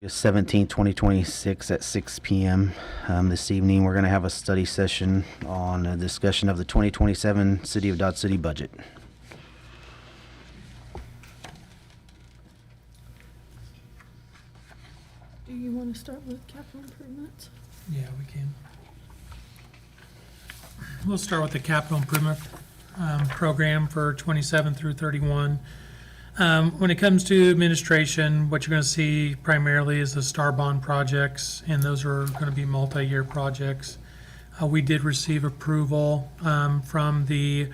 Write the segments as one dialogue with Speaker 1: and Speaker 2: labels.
Speaker 1: 17, 2026 at 6 p.m. This evening, we're going to have a study session on a discussion of the 2027 City of Dodge City budget.
Speaker 2: Do you want to start with capital improvements?
Speaker 3: Yeah, we can. We'll start with the capital improvement program for 27 through 31. When it comes to administration, what you're going to see primarily is the STAR bond projects, and those are going to be multi-year projects. We did receive approval from the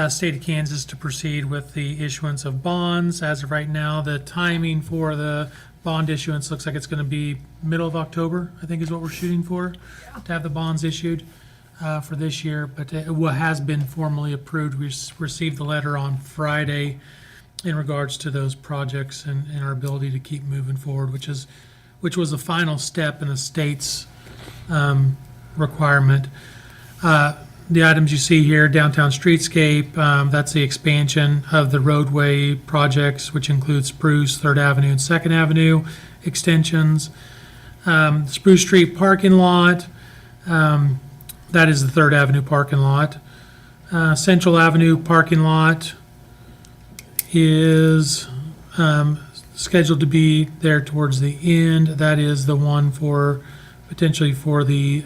Speaker 3: state of Kansas to proceed with the issuance of bonds. As of right now, the timing for the bond issuance looks like it's going to be middle of October, I think is what we're shooting for, to have the bonds issued for this year. But it has been formally approved. We received the letter on Friday in regards to those projects and our ability to keep moving forward, which was the final step in the state's requirement. The items you see here, downtown streetscape, that's the expansion of the roadway projects, which includes Spruce, 3rd Avenue, and 2nd Avenue extensions. Spruce Street parking lot, that is the 3rd Avenue parking lot. Central Avenue parking lot is scheduled to be there towards the end. That is the one potentially for the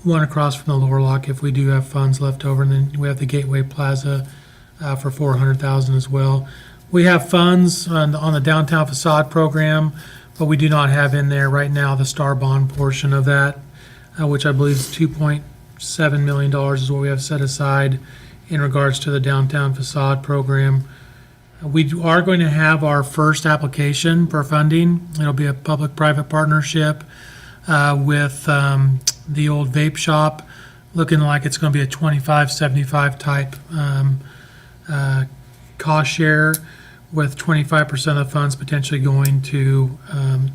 Speaker 3: one across from the lower lock if we do have funds left over. And then we have the Gateway Plaza for $400,000 as well. We have funds on the downtown facade program, but we do not have in there right now the STAR bond portion of that, which I believe is $2.7 million is what we have set aside in regards to the downtown facade program. We are going to have our first application for funding. It'll be a public-private partnership with the old vape shop, looking like it's going to be a 25-75 type cost share, with 25% of the funds potentially going to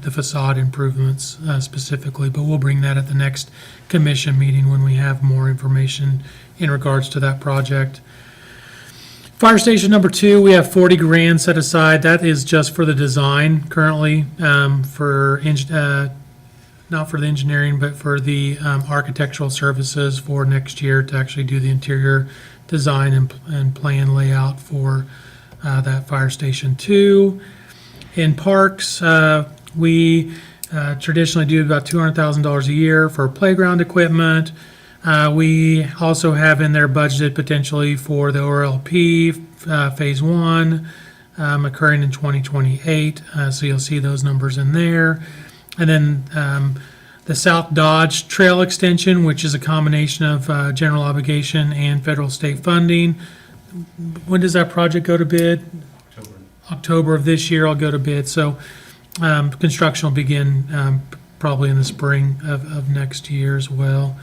Speaker 3: the facade improvements specifically. But we'll bring that at the next commission meeting when we have more information in regards to that project. Fire station number 2, we have 40 grand set aside. That is just for the design currently, not for the engineering, but for the architectural services for next year to actually do the interior design and plan layout for that fire station 2. In parks, we traditionally do about $200,000 a year for playground equipment. We also have in there budgeted potentially for the ORLP Phase 1 occurring in 2028. So you'll see those numbers in there. And then the South Dodge Trail Extension, which is a combination of general obligation and federal state funding. When does that project go to bid? October of this year, I'll go to bid. So construction will begin probably in the spring of next year as well.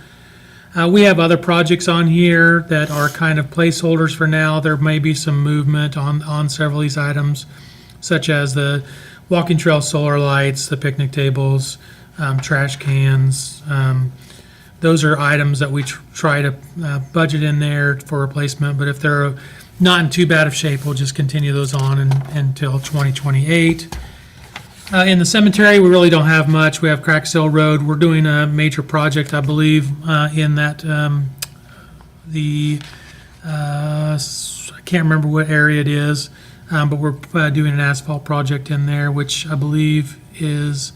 Speaker 3: We have other projects on here that are kind of placeholders for now. There may be some movement on several of these items, such as the walking trail solar lights, the picnic tables, trash cans. Those are items that we try to budget in there for replacement, but if they're not in too bad of shape, we'll just continue those on until 2028. In the cemetery, we really don't have much. We have Cracks Hill Road. We're doing a major project, I believe, in that I can't remember what area it is, but we're doing an asphalt project in there, which I believe is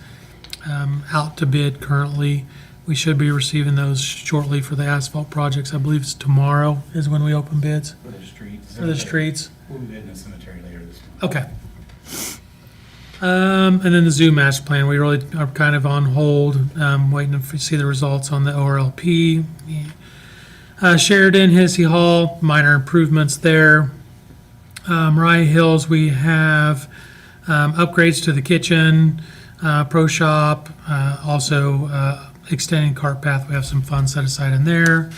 Speaker 3: out to bid currently. We should be receiving those shortly for the asphalt projects. I believe it's tomorrow is when we open bids
Speaker 4: For the streets.
Speaker 3: for the streets.
Speaker 4: We'll be in the cemetery later this month.
Speaker 3: Okay. And then the zoo master plan, we really are kind of on hold, waiting to see the results on the ORLP. Sheridan, Hennessy Hall, minor improvements there. Mariah Hills, we have upgrades to the kitchen, pro shop, also extending cart path. We have some funds set aside in there.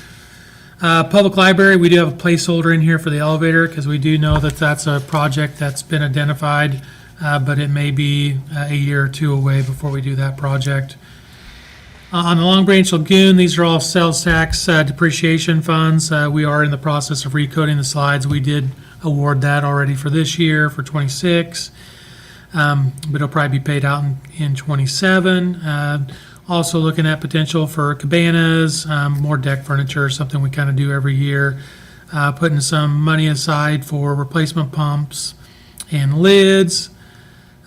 Speaker 3: Public library, we do have a placeholder in here for the elevator because we do know that that's a project that's been identified, but it may be a year or two away before we do that project. On the Long Branch Lagoon, these are all sales tax depreciation funds. We are in the process of recoding the slides. We did award that already for this year, for 26. but it'll probably be paid out in 27. Also looking at potential for cabanas, more deck furniture, something we kind of do every year. Putting some money aside for replacement pumps and lids.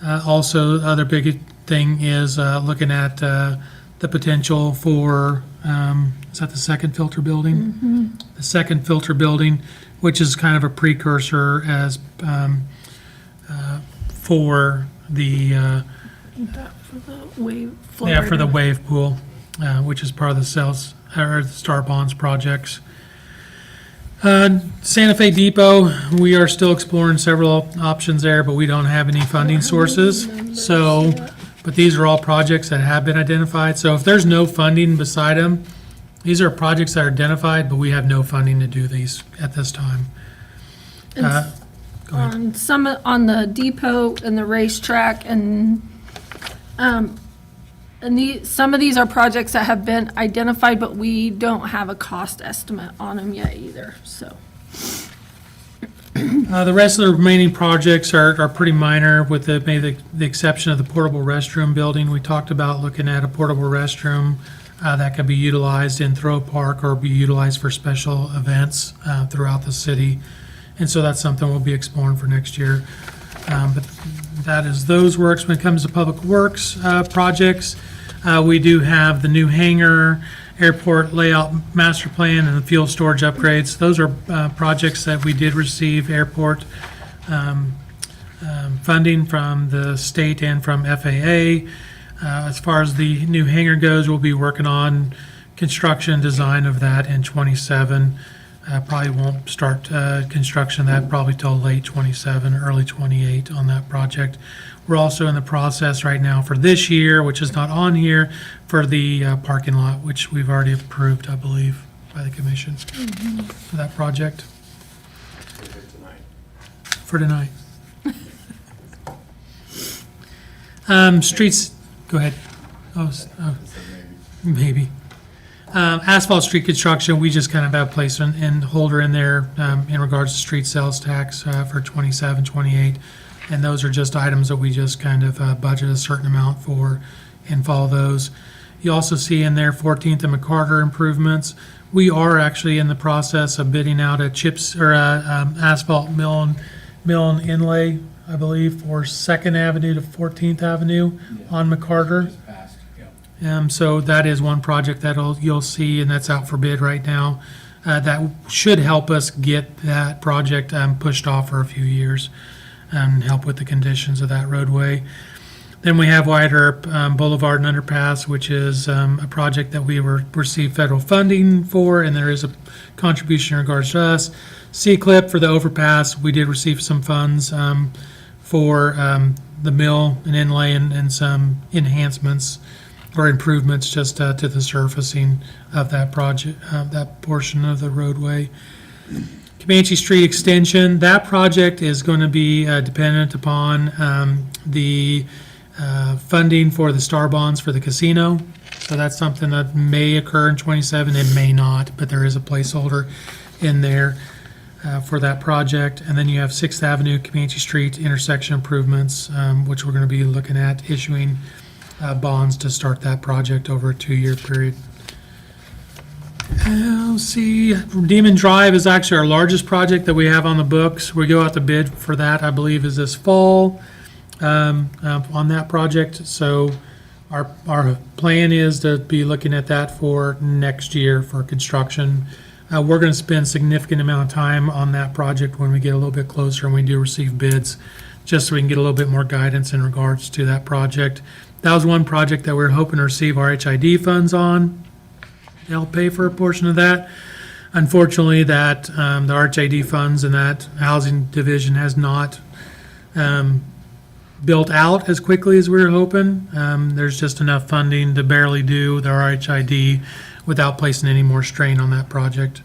Speaker 3: Also, the other big thing is looking at the potential for, is that the second filter building? The second filter building, which is kind of a precursor as for the
Speaker 2: That for the wave flow.
Speaker 3: yeah, for the wave pool, which is part of the sales or the Star Bonds projects. Santa Fe Depot, we are still exploring several options there, but we don't have any funding sources. So, but these are all projects that have been identified. So if there's no funding beside them, these are projects that are identified, but we have no funding to do these at this time.
Speaker 2: And
Speaker 3: Go ahead.
Speaker 2: on some, on the depot and the racetrack and some of these are projects that have been identified, but we don't have a cost estimate on them yet either, so.
Speaker 3: The rest of the remaining projects are pretty minor, with maybe the exception of the portable restroom building. We talked about looking at a portable restroom that could be utilized in Throw Park or be utilized for special events throughout the city. And so that's something we'll be exploring for next year. But that is those works. When it comes to public works projects, we do have the new hangar, airport layout master plan, and the fuel storage upgrades. Those are projects that we did receive airport funding from the state and from FAA. As far as the new hangar goes, we'll be working on construction design of that in 27. Probably won't start construction of that probably till late 27, early 28 on that project. We're also in the process right now for this year, which is not on here, for the parking lot, which we've already approved, I believe, by the commission for that project. For tonight. Streets, go ahead. Oh, maybe. Asphalt street construction, we just kind of have a place and holder in there in regards to street sales tax for 27, 28. And those are just items that we just kind of budget a certain amount for and follow those. You also see in there 14th and McCarter improvements. We are actually in the process of bidding out a chips or asphalt mill and inlay, I believe, for 2nd Avenue to 14th Avenue on McCarter.
Speaker 4: Just passed, yeah.
Speaker 3: So that is one project that you'll see, and that's out for bid right now. That should help us get that project pushed off for a few years and help with the conditions of that roadway. Then we have Wyatt Earp Boulevard and Underpass, which is a project that we received federal funding for, and there is a contribution in regards to us. C-Clip for the overpass, we did receive some funds for the mill and inlay and some enhancements or improvements just to the surfacing of that project, that portion of the roadway. Comanche Street Extension, that project is going to be dependent upon the funding for the Star Bonds for the casino. So that's something that may occur in 27, it may not, but there is a placeholder in there for that project. And then you have 6th Avenue, Comanche Street intersection improvements, which we're going to be looking at issuing bonds to start that project over a 2-year period. Let's see, Demon Drive is actually our largest project that we have on the books. We go out to bid for that, I believe, is this fall on that project. So our plan is to be looking at that for next year for construction. We're going to spend a significant amount of time on that project when we get a little bit closer and we do receive bids, just so we can get a little bit more guidance in regards to that project. That was one project that we were hoping to receive RHID funds on. They'll pay for a portion of that. Unfortunately, that the RHID funds and that housing division has not built out as quickly as we were hoping. There's just enough funding to barely do the RHID without placing any more strain on that project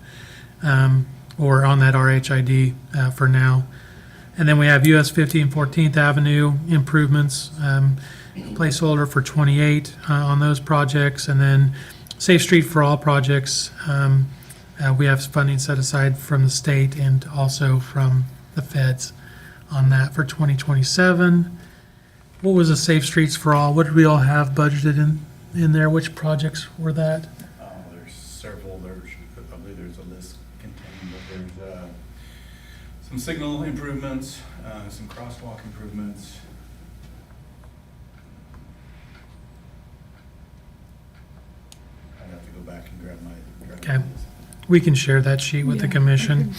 Speaker 3: or on that RHID for now. And then we have US 50 and 14th Avenue improvements, placeholder for 28 on those projects. And then Safe Street for All projects, we have funding set aside from the state and also from the feds on that for 2027. what was the Safe Streets for All? What did we all have budgeted in there? Which projects were that?
Speaker 4: There's several, I believe there's a list contained, but there's some signal improvements, some crosswalk improvements. I'd have to go back and grab my.
Speaker 3: Okay. We can share that sheet with the commission.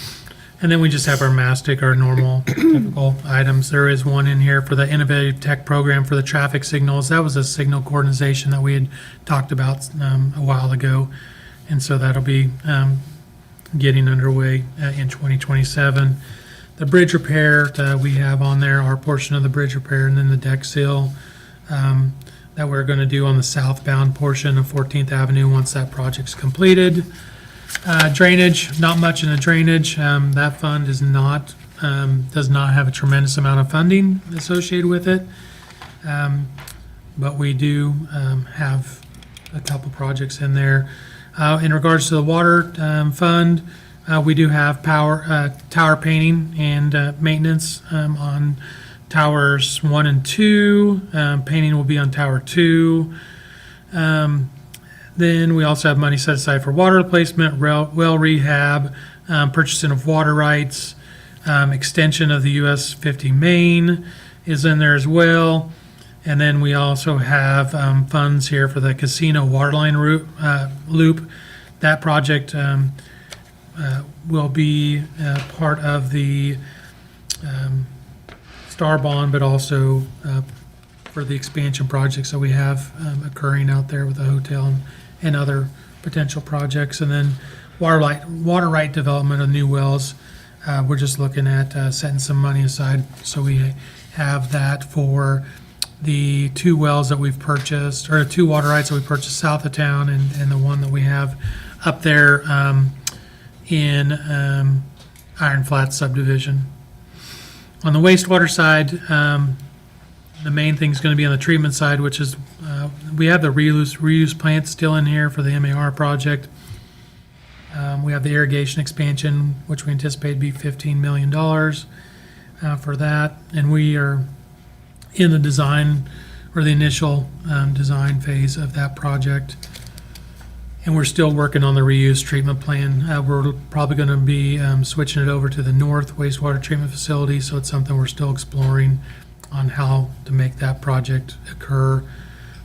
Speaker 3: And then we just have our mastic, our normal typical items. There is one in here for the innovative tech program for the traffic signals. That was a signal coordination that we had talked about a while ago. And so that'll be getting underway in 2027. The bridge repair we have on there, our portion of the bridge repair, and then the deck seal that we're going to do on the southbound portion of 14th Avenue once that project's completed. Drainage, not much in the drainage. That fund is not, does not have a tremendous amount of funding associated with it. But we do have a couple projects in there. In regards to the water fund, we do have tower painting and maintenance on towers 1 and 2. Painting will be on tower 2. Then we also have money set aside for water replacement, well rehab, purchasing of water rights, extension of the US 50 main is in there as well. And then we also have funds here for the casino waterline loop. That project will be part of the Star Bond, but also for the expansion projects that we have occurring out there with the hotel and other potential projects. And then water right development of new wells. We're just looking at setting some money aside so we have that for the 2 wells that we've purchased, or 2 water rights that we purchased south of town, and the one that we have up there in Iron Flats subdivision. On the wastewater side, the main thing is going to be on the treatment side, which is we have the reuse plant still in here for the MAR project. We have the irrigation expansion, which we anticipate to be $15 million for that. And we are in the design, or the initial design phase of that project. And we're still working on the reuse treatment plan. We're probably going to be switching it over to the north wastewater treatment facility, so it's something we're still exploring on how to make that project occur.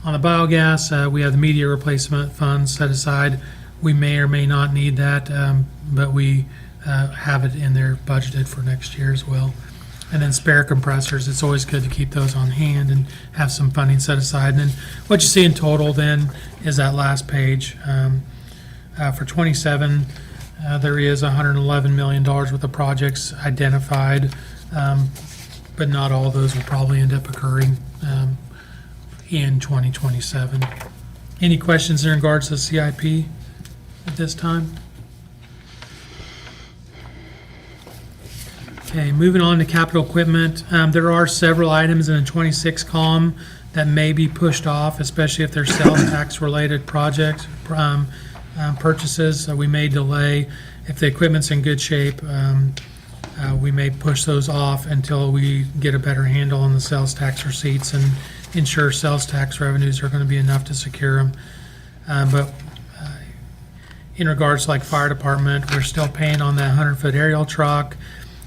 Speaker 3: On the biogas, we have the media replacement funds set aside. We may or may not need that, but we have it in there budgeted for next year as well. And then spare compressors, it's always good to keep those on hand and have some funding set aside. And then what you see in total then is that last page. For 27, there is $111 million worth of projects identified, but not all of those will probably end up occurring in 2027. Any questions in regards to the CIP at this time? Okay, moving on to capital equipment. There are several items in the 26 column that may be pushed off, especially if they're sales tax related project purchases. We may delay. If the equipment's in good shape, we may push those off until we get a better handle on the sales tax receipts and ensure sales tax revenues are going to be enough to secure them. But in regards to like fire department, we're still paying on that 100-foot aerial truck.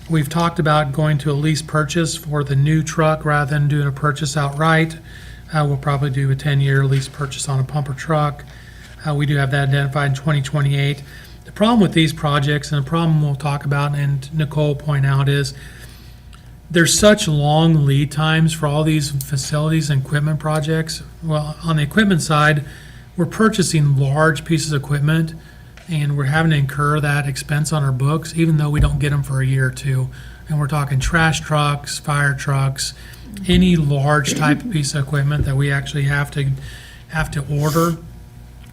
Speaker 3: We've talked about going to a lease purchase for the new truck rather than doing a purchase outright. We'll probably do a 10-year lease purchase on a pumper truck. We do have that identified in 2028. The problem with these projects, and the problem we'll talk about and Nicole point out, is there's such long lead times for all these facilities and equipment projects. Well, on the equipment side, we're purchasing large pieces of equipment and we're having to incur that expense on our books, even though we don't get them for a year or two. And we're talking trash trucks, fire trucks, any large type of piece of equipment that we actually have to order.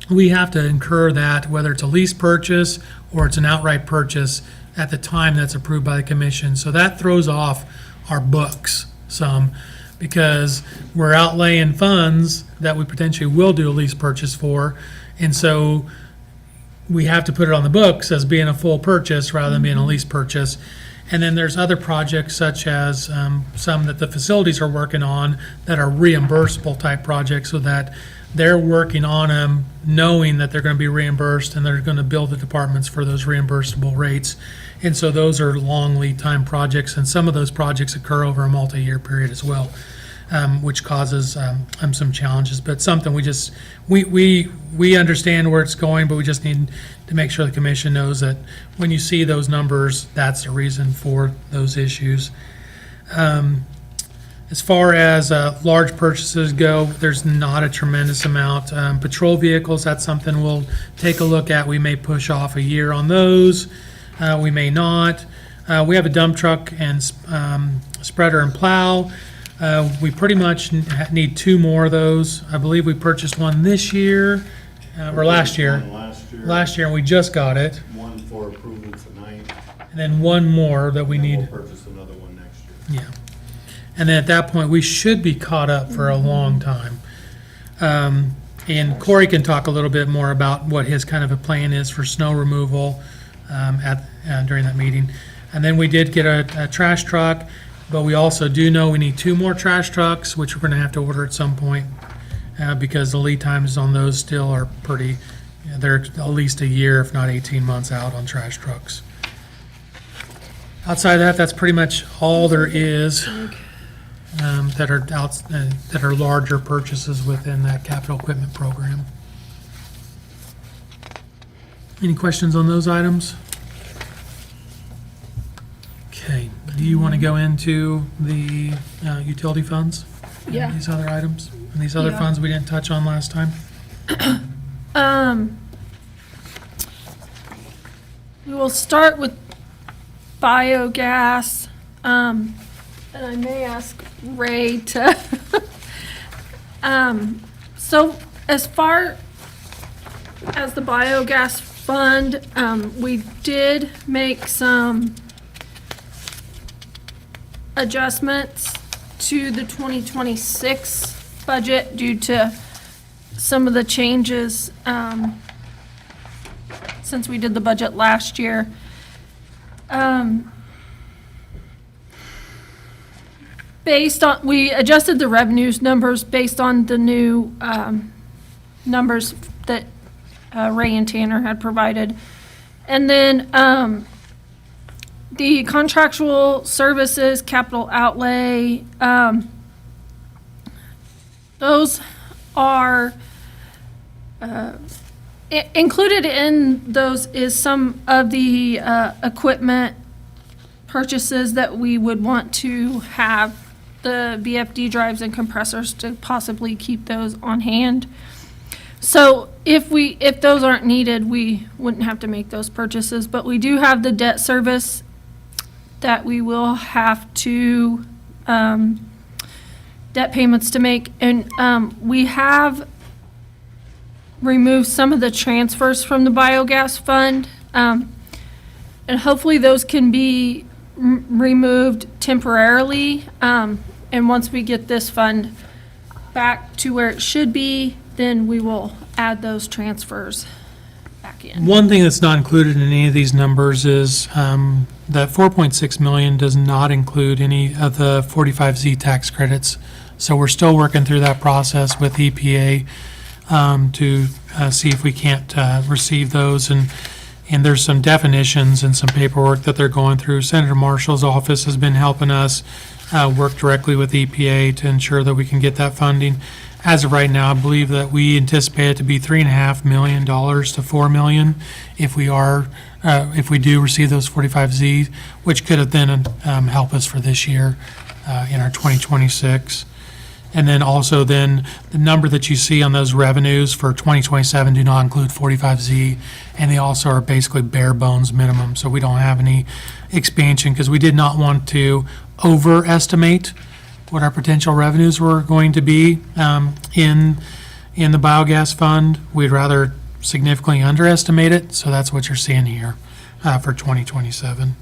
Speaker 3: We have to incur that, whether it's a lease purchase or it's an outright purchase, at the time that's approved by the commission. So that throws off our books some, because we're outlaying funds that we potentially will do a lease purchase for. And so we have to put it on the books as being a full purchase rather than being a lease purchase. And then there's other projects such as some that the facilities are working on that are reimbursable type projects, so that they're working on them knowing that they're going to be reimbursed, and they're going to build the departments for those reimbursable rates. And so those are long lead time projects, and some of those projects occur over a multi-year period as well, which causes some challenges. But something we understand where it's going, but we just need to make sure the commission knows that when you see those numbers, that's the reason for those issues. As far as large purchases go, there's not a tremendous amount. Patrol vehicles, that's something we'll take a look at. We may push off a year on those. We may not. We have a dump truck and spreader and plow. We pretty much need 2 more of those. I believe we purchased one this year, or last year. Last year, and we just got it.
Speaker 5: One for approval tonight,
Speaker 3: And then one more that we
Speaker 5: and
Speaker 3: need.
Speaker 5: we'll purchase another one next year.
Speaker 3: Yeah. And then at that point, we should be caught up for a long time. And Corey can talk a little bit more about what his kind of a plan is for snow removal during that meeting. And then we did get a trash truck, but we also do know we need 2 more trash trucks, which we're going to have to order at some point, because the lead times on those still are pretty, they're at least a year, if not 18 months out on trash trucks. Outside of that, that's pretty much all there is that are larger purchases within that capital equipment program. Any questions on those items? Okay, do you want to go into the utility funds? And
Speaker 2: Yeah.
Speaker 3: These other items, and these other
Speaker 2: Yeah.
Speaker 3: funds we didn't touch on last time?
Speaker 2: We will start with biogas, and I may ask Ray to, so as far as the biogas fund, we did make some adjustments to the 2026 budget due to some of the changes, since we did the budget last year. We adjusted the revenues numbers based on the new numbers that Ray and Tanner had provided. And then the contractual services, capital outlay, those are included in those is some of the equipment purchases that we would want to have, the VFD drives and compressors, to possibly keep those on hand. So if those aren't needed, we wouldn't have to make those purchases, but we do have the debt service that we will have to, debt payments to make, and we have removed some of the transfers from the biogas fund, and hopefully those can be removed temporarily, and once we get this fund back to where it should be, then we will add those transfers back in.
Speaker 3: One thing that's not included in any of these numbers is that 4.6 million does not include any of the 45Z tax credits. So we're still working through that process with EPA to see if we can't receive those. And there's some definitions and some paperwork that they're going through. Senator Marshall's office has been helping us work directly with EPA to ensure that we can get that funding. As of right now, I believe that we anticipate it to be $3.5 million to $4 million if we do receive those 45Z, which could have then help us for this year in our 2026. And then also then, the number that you see on those revenues for 2027 do not include 45Z, and they also are basically bare bones minimum. So we don't have any expansion, because we did not want to overestimate what our potential revenues were going to be in the biogas fund. We'd rather significantly underestimate it, so that's what you're seeing here for 2027.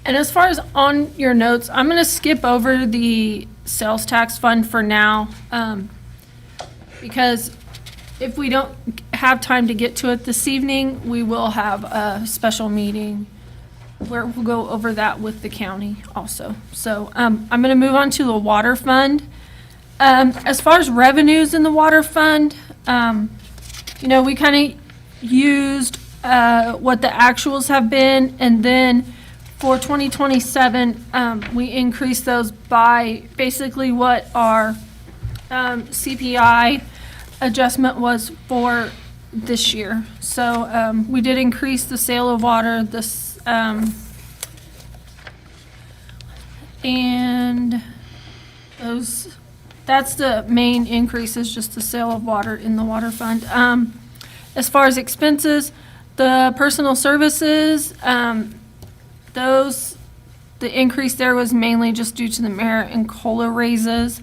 Speaker 2: And as far as on your notes, I'm going to skip over the sales tax fund for now, because if we don't have time to get to it this evening, we will have a special meeting where we'll go over that with the county also. So I'm going to move on to the water fund. As far as revenues in the water fund, we kind of used what the actuals have been, and then for 2027, we increased those by basically what our CPI adjustment was for this year. So we did increase the sale of water, and that's the main increase, is just the sale of water in the water fund. As far as expenses, the personal services, the increase there was mainly just due to the merit and COLA raises.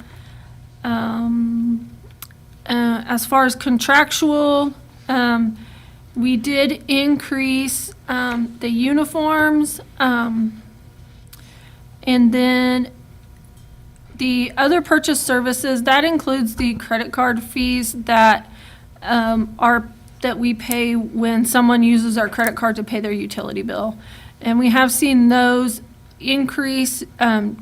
Speaker 2: As far as contractual, we did increase the uniforms, and then the other purchase services, that includes the credit card fees that that we pay when someone uses our credit card to pay their utility bill. And we have seen those increase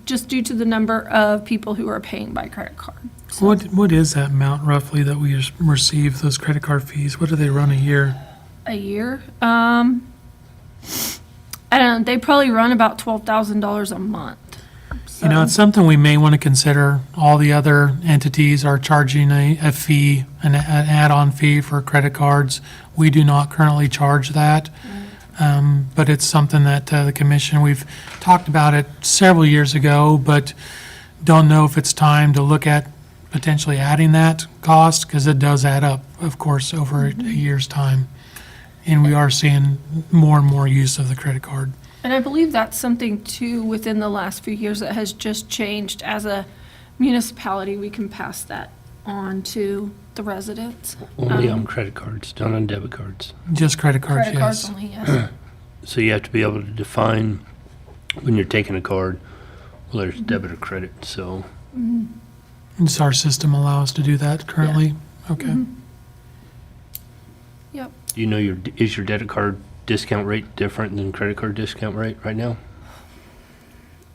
Speaker 2: just due to the number of people who are paying by credit card. So
Speaker 3: What is that amount roughly that we receive, those credit card fees? What do they run a year?
Speaker 2: a year, I don't know, they probably run about $12,000 a month.
Speaker 3: It's something we may want to consider. All the other entities are charging a fee, an add-on fee for credit cards. We do not currently charge that. But it's something that the commission, we've talked about it several years ago, but don't know if it's time to look at potentially adding that cost, because it does add up, of course, over a year's time. And we are seeing more and more use of the credit card.
Speaker 2: And I believe that's something too, within the last few years, that has just changed. As a municipality, we can pass that on to the residents.
Speaker 6: Only on credit cards, not on debit cards.
Speaker 3: Just credit cards,
Speaker 2: Credit cards
Speaker 3: yes.
Speaker 2: only, yes.
Speaker 6: So you have to be able to define when you're taking a card, whether it's debit or credit, so.
Speaker 3: Does our system allow us to do that currently? Okay.
Speaker 2: Yep.
Speaker 6: Do you know is your debit card discount rate different than credit card discount rate right now?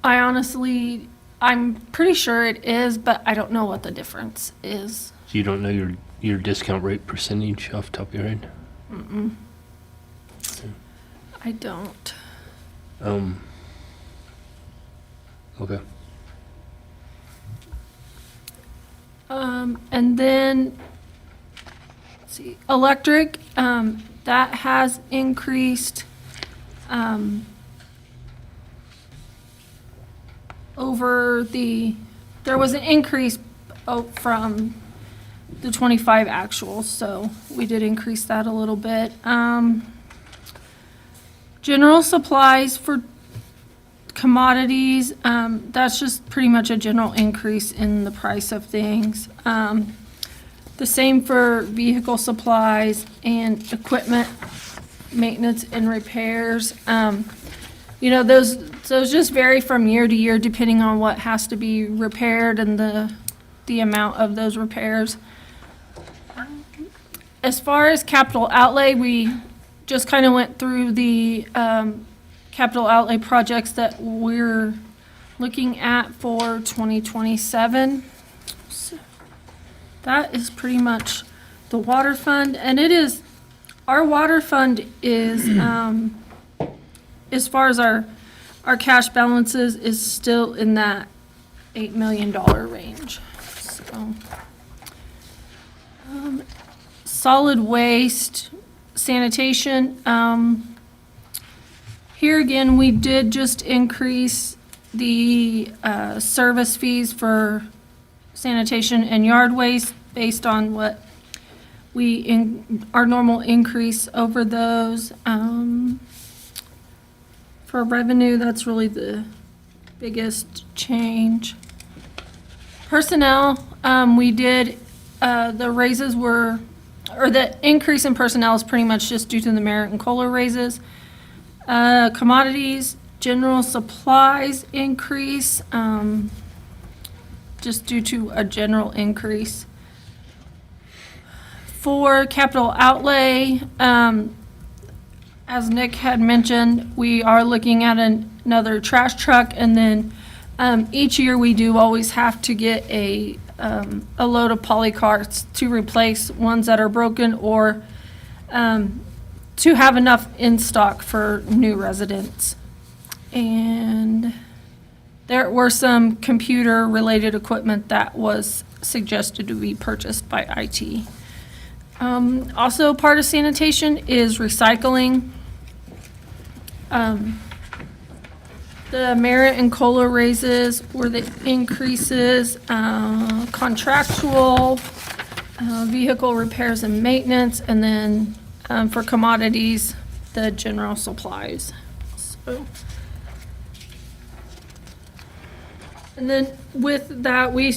Speaker 2: I'm pretty sure it is, but I don't know what the difference is.
Speaker 6: So you don't know your discount rate percentage off the top of your head?
Speaker 2: I don't.
Speaker 6: Okay.
Speaker 2: And then, let's see, electric, that has increased, there was an increase from the 25 actuals, so we did increase that a little bit. General supplies for commodities, that's just pretty much a general increase in the price of things. The same for vehicle supplies and equipment, maintenance and repairs. Those just vary from year to year depending on what has to be repaired and the amount of those repairs. As far as capital outlay, we just kind of went through the capital outlay projects that we're looking at for 2027. So that is pretty much the water fund, and our water fund is, as far as our cash balances, is still in that $8 million range. So, solid waste, sanitation, here again, we did just increase the service fees for sanitation and yard waste based on what our normal increase over those. For revenue, that's really the biggest change. Personnel, we did, the raises were, or the increase in personnel is pretty much just due to the merit and COLA raises. Commodities, general supplies increase, just due to a general increase. For capital outlay, as Nick had mentioned, we are looking at another trash truck, and then each year we do always have to get a load of poly carts to replace ones that are broken, or to have enough in stock for new residents. And there were some computer-related equipment that was suggested to be purchased by IT. Also, part of sanitation is recycling. The merit and COLA raises were the increases, contractual, vehicle repairs and maintenance, and then for commodities, the general supplies. So, and then with that, we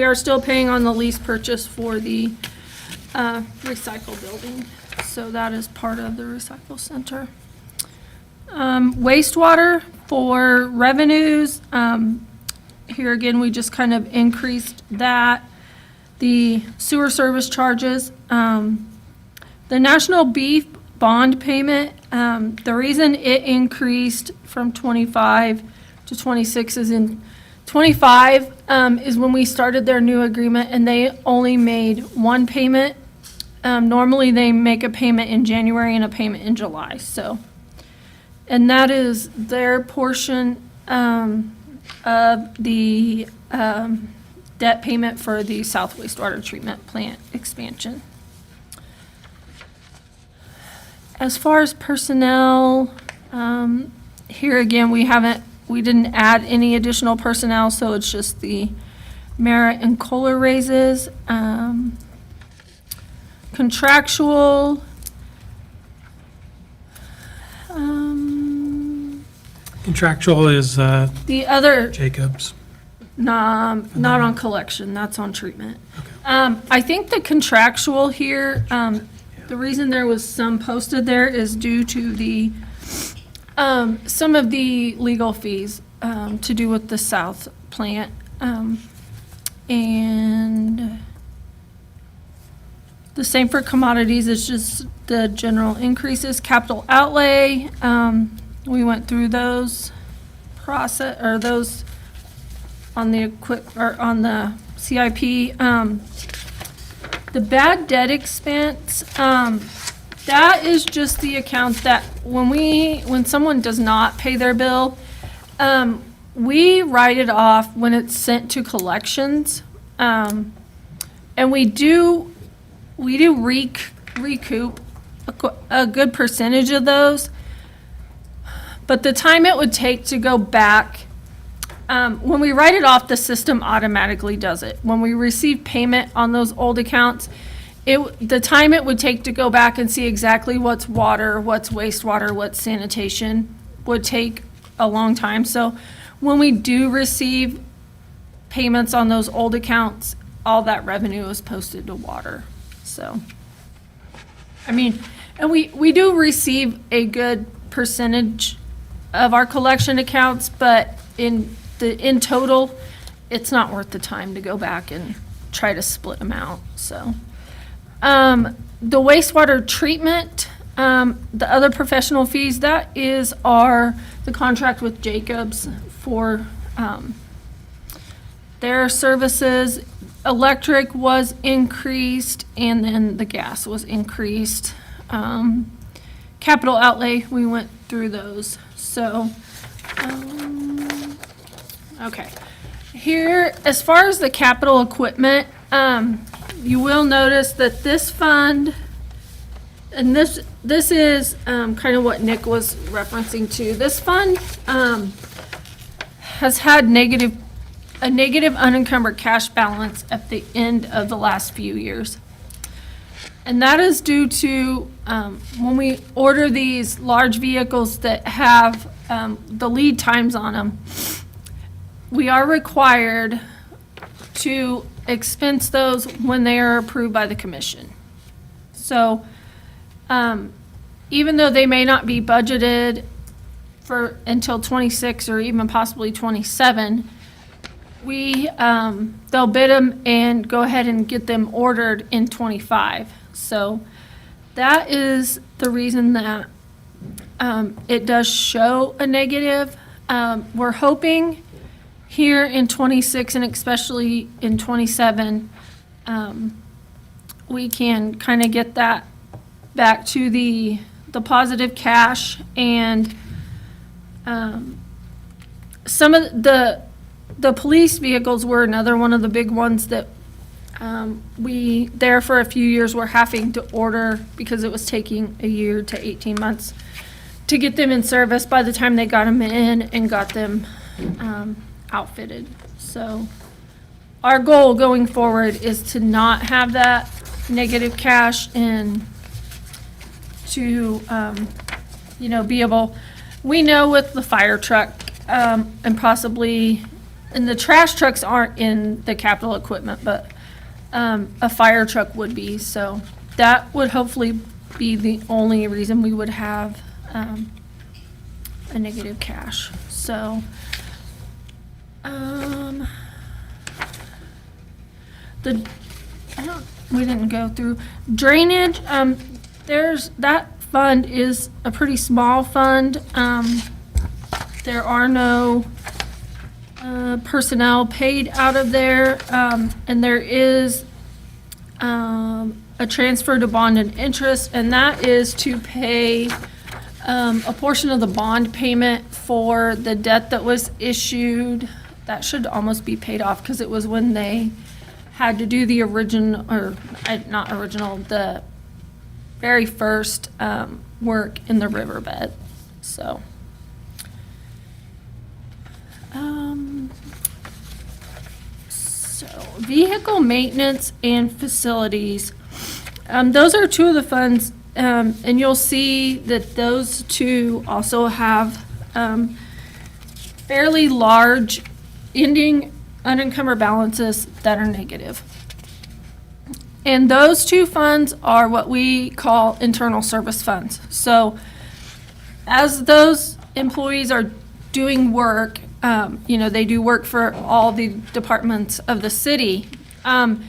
Speaker 2: are still paying on the lease purchase for the recycle building. So that is part of the recycle center. Wastewater for revenues, here again, we just kind of increased that. The sewer service charges, the National Beef bond payment, the reason it increased from 25 to 26 is in 25 is when we started their new agreement, and they only made one payment. Normally, they make a payment in January and a payment in July, so. And that is their portion of the debt payment for the South Wastewater Treatment Plant expansion. As far as personnel, here again, we didn't add any additional personnel, so it's just the merit and COLA raises. Contractual,
Speaker 3: Contractual is
Speaker 2: the other,
Speaker 3: Jacobs.
Speaker 2: not on collection, that's on treatment. I think the contractual here, the reason there was some posted there is due to the, some of the legal fees to do with the South plant. And the same for commodities, it's just the general increases. Capital outlay, we went through those those on the on the CIP. The bad debt expense, that is just the account that when someone does not pay their bill, we write it off when it's sent to collections. And we do recoup a good percentage of those. But the time it would take to go back, when we write it off, the system automatically does it. When we receive payment on those old accounts, the time it would take to go back and see exactly what's water, what's wastewater, what's sanitation would take a long time. So when we do receive payments on those old accounts, all that revenue is posted to water. So, I mean, and we do receive a good percentage of our collection accounts, but in total, it's not worth the time to go back and try to split them out, so. The wastewater treatment, the other professional fees, that is the contract with Jacobs for, their services. Electric was increased, and then the gas was increased. Capital outlay, we went through those, so, okay. Here, as far as the capital equipment, you will notice that this fund, and this is kind of what Nick was referencing to. This fund has had a negative unencumbered cash balance at the end of the last few years. And that is due to when we order these large vehicles that have the lead times on them, we are required to expense those when they are approved by the commission. So even though they may not be budgeted for until 26 or even possibly 27, they'll bid them and go ahead and get them ordered in '25. So that is the reason that it does show a negative. We're hoping here in '26 and especially in '27, we can kind of get that back to the positive cash, and some of the police vehicles were another one of the big ones that we, there for a few years, were having to order because it was taking a year to 18 months to get them in service by the time they got them in and got them outfitted. So our goal going forward is to not have that negative cash and to, be able, we know with the fire truck, and possibly, and the trash trucks aren't in the capital equipment, but a fire truck would be. So that would hopefully be the only reason we would have a negative cash. So, we didn't go through drainage. That fund is a pretty small fund. There are no personnel paid out of there, and there is a transfer to bond and interest, and that is to pay a portion of the bond payment for the debt that was issued. That should almost be paid off because it was when they had to do the original, or not original, the very first work in the riverbed. So, vehicle maintenance and facilities. Those are two of the funds, and you'll see that those two also have fairly large ending unencumbered balances that are negative. And those two funds are what we call internal service funds. So as those employees are doing work, they do work for all the departments of the city. But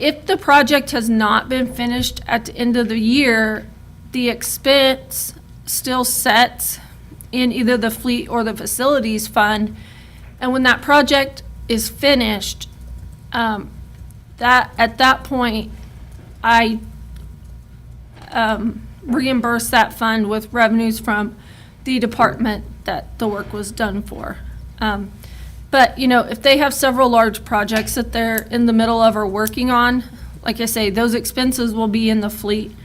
Speaker 2: if the project has not been finished at the end of the year, the expense still sets in either the fleet or the facilities fund. And when that project is finished, at that point, I reimburse that fund with revenues from the department that the work was done for. But, if they have several large projects that they're in the middle of or working on, like I say, those expenses will be in the fleet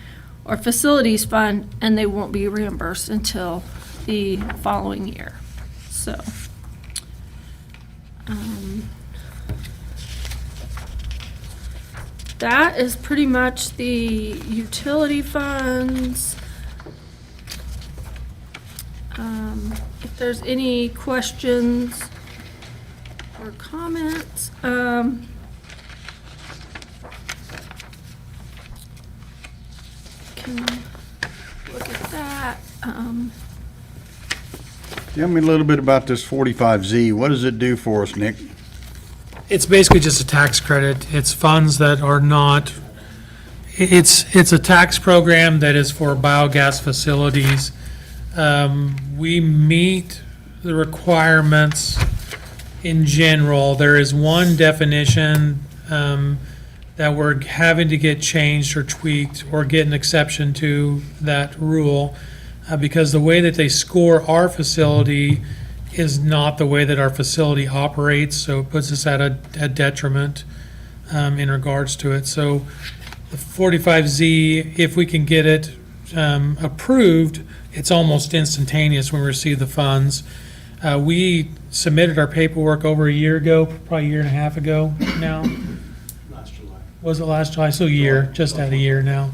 Speaker 2: or facilities fund, and they won't be reimbursed until the following year. So, that is pretty much the utility funds. If there's any questions or comments, can look at that.
Speaker 7: Tell me a little bit about this 45Z. What does it do for us, Nick?
Speaker 3: It's basically just a tax credit. It's funds that are not, it's a tax program that is for biogas facilities. We meet the requirements in general. There is one definition that we're having to get changed or tweaked or get an exception to that rule because the way that they score our facility is not the way that our facility operates, so it puts us at a detriment in regards to it. So the 45Z, if we can get it approved, it's almost instantaneous when we receive the funds. We submitted our paperwork over a year ago, probably a year and a half ago now.
Speaker 5: Last July.
Speaker 3: Was it last July? So a year, just at a year now.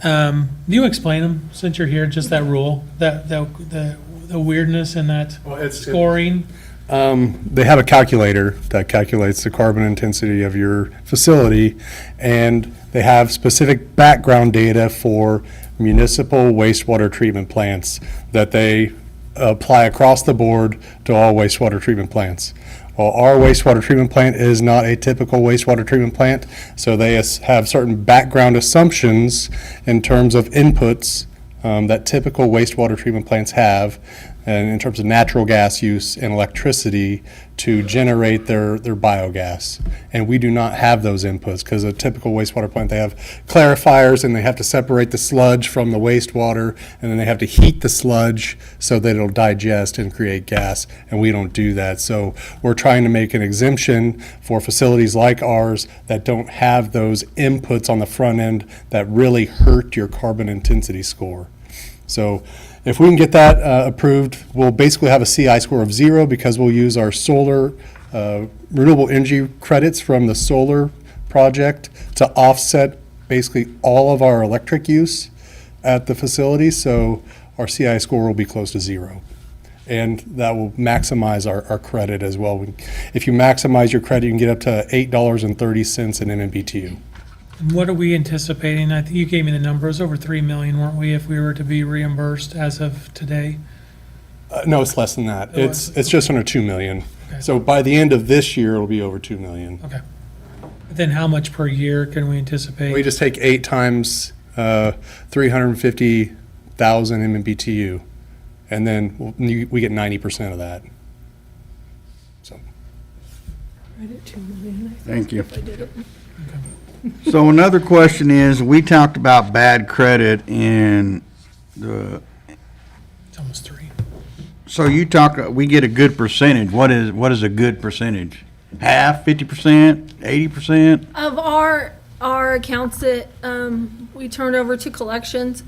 Speaker 3: Do you explain them, since you're here, just that rule, the weirdness in that
Speaker 5: Well, it's-
Speaker 3: scoring?
Speaker 5: They have a calculator that calculates the carbon intensity of your facility, and they have specific background data for municipal wastewater treatment plants that they apply across the board to all wastewater treatment plants. Well, our wastewater treatment plant is not a typical wastewater treatment plant, so they have certain background assumptions in terms of inputs that typical wastewater treatment plants have, and in terms of natural gas use and electricity to generate their biogas. And we do not have those inputs, because a typical wastewater plant, they have clarifiers and they have to separate the sludge from the wastewater, and then they have to heat the sludge so that it'll digest and create gas, and we don't do that. So we're trying to make an exemption for facilities like ours that don't have those inputs on the front end that really hurt your carbon intensity score. So if we can get that approved, we'll basically have a CI score of 0, because we'll use our solar, renewable energy credits from the solar project to offset basically all of our electric use at the facility. So our CI score will be close to 0. And that will maximize our credit as well. If you maximize your credit, you can get up to $8.30 in MMBTU.
Speaker 3: And what are we anticipating? I think you gave me the numbers, over 3 million, weren't we, if we were to be reimbursed as of today?
Speaker 5: No, it's less than that.
Speaker 3: Oh,
Speaker 5: It's just under 2 million.
Speaker 3: Okay.
Speaker 5: So by the end of this year, it'll be over 2 million.
Speaker 3: Okay. But then how much per year can we anticipate?
Speaker 5: We just take 8 times 350,000 MMBTU, and then we get 90% of that. So
Speaker 7: Thank you. So another question is, we talked about bad credit in the,
Speaker 3: It's almost 3.
Speaker 7: so we get a good percentage. What is a good percentage? Half, 50%, 80%?
Speaker 2: Of our accounts that we turn over to collections,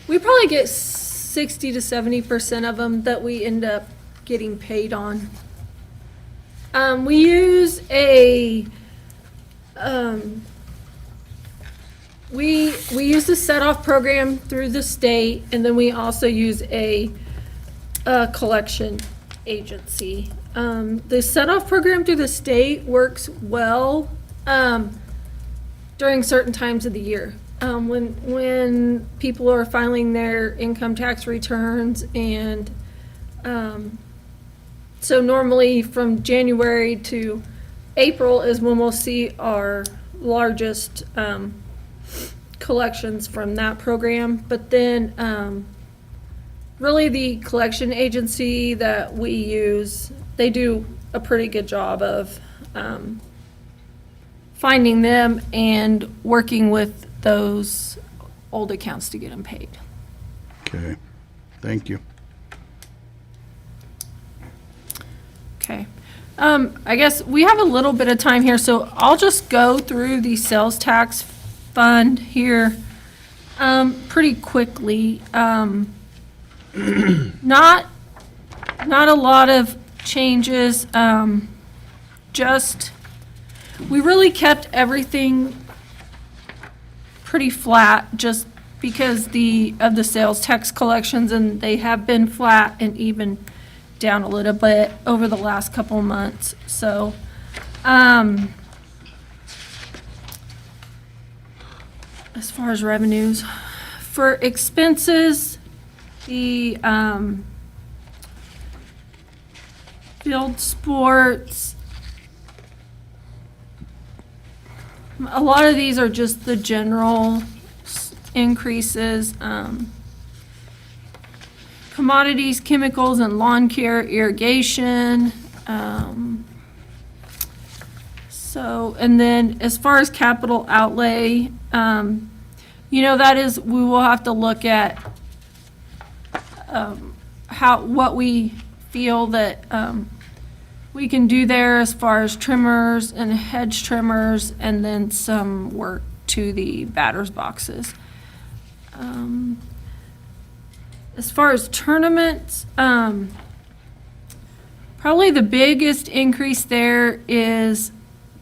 Speaker 2: we probably get 60 to 70% of them that we end up getting paid on. We use a we use the set-off program through the state, and then we also use a collection agency. The set-off program through the state works well during certain times of the year. When people are filing their income tax returns, and so normally from January to April is when we'll see our largest collections from that program. But then really the collection agency that we use, they do a pretty good job of finding them and working with those old accounts to get them paid.
Speaker 7: Okay, thank you.
Speaker 2: Okay. I guess we have a little bit of time here, so I'll just go through the sales tax fund here pretty quickly. Not a lot of changes, just, we really kept everything pretty flat, just because of the sales tax collections, and they have been flat and even down a little bit over the last couple of months. So, as far as revenues, for expenses, the field sports, a lot of these are just the general increases. Commodities, chemicals, and lawn care, irrigation. So, and then as far as capital outlay, that is, we will have to look at what we feel that we can do there as far as trimmers and hedge trimmers, and then some work to the batter's boxes. As far as tournaments, probably the biggest increase there is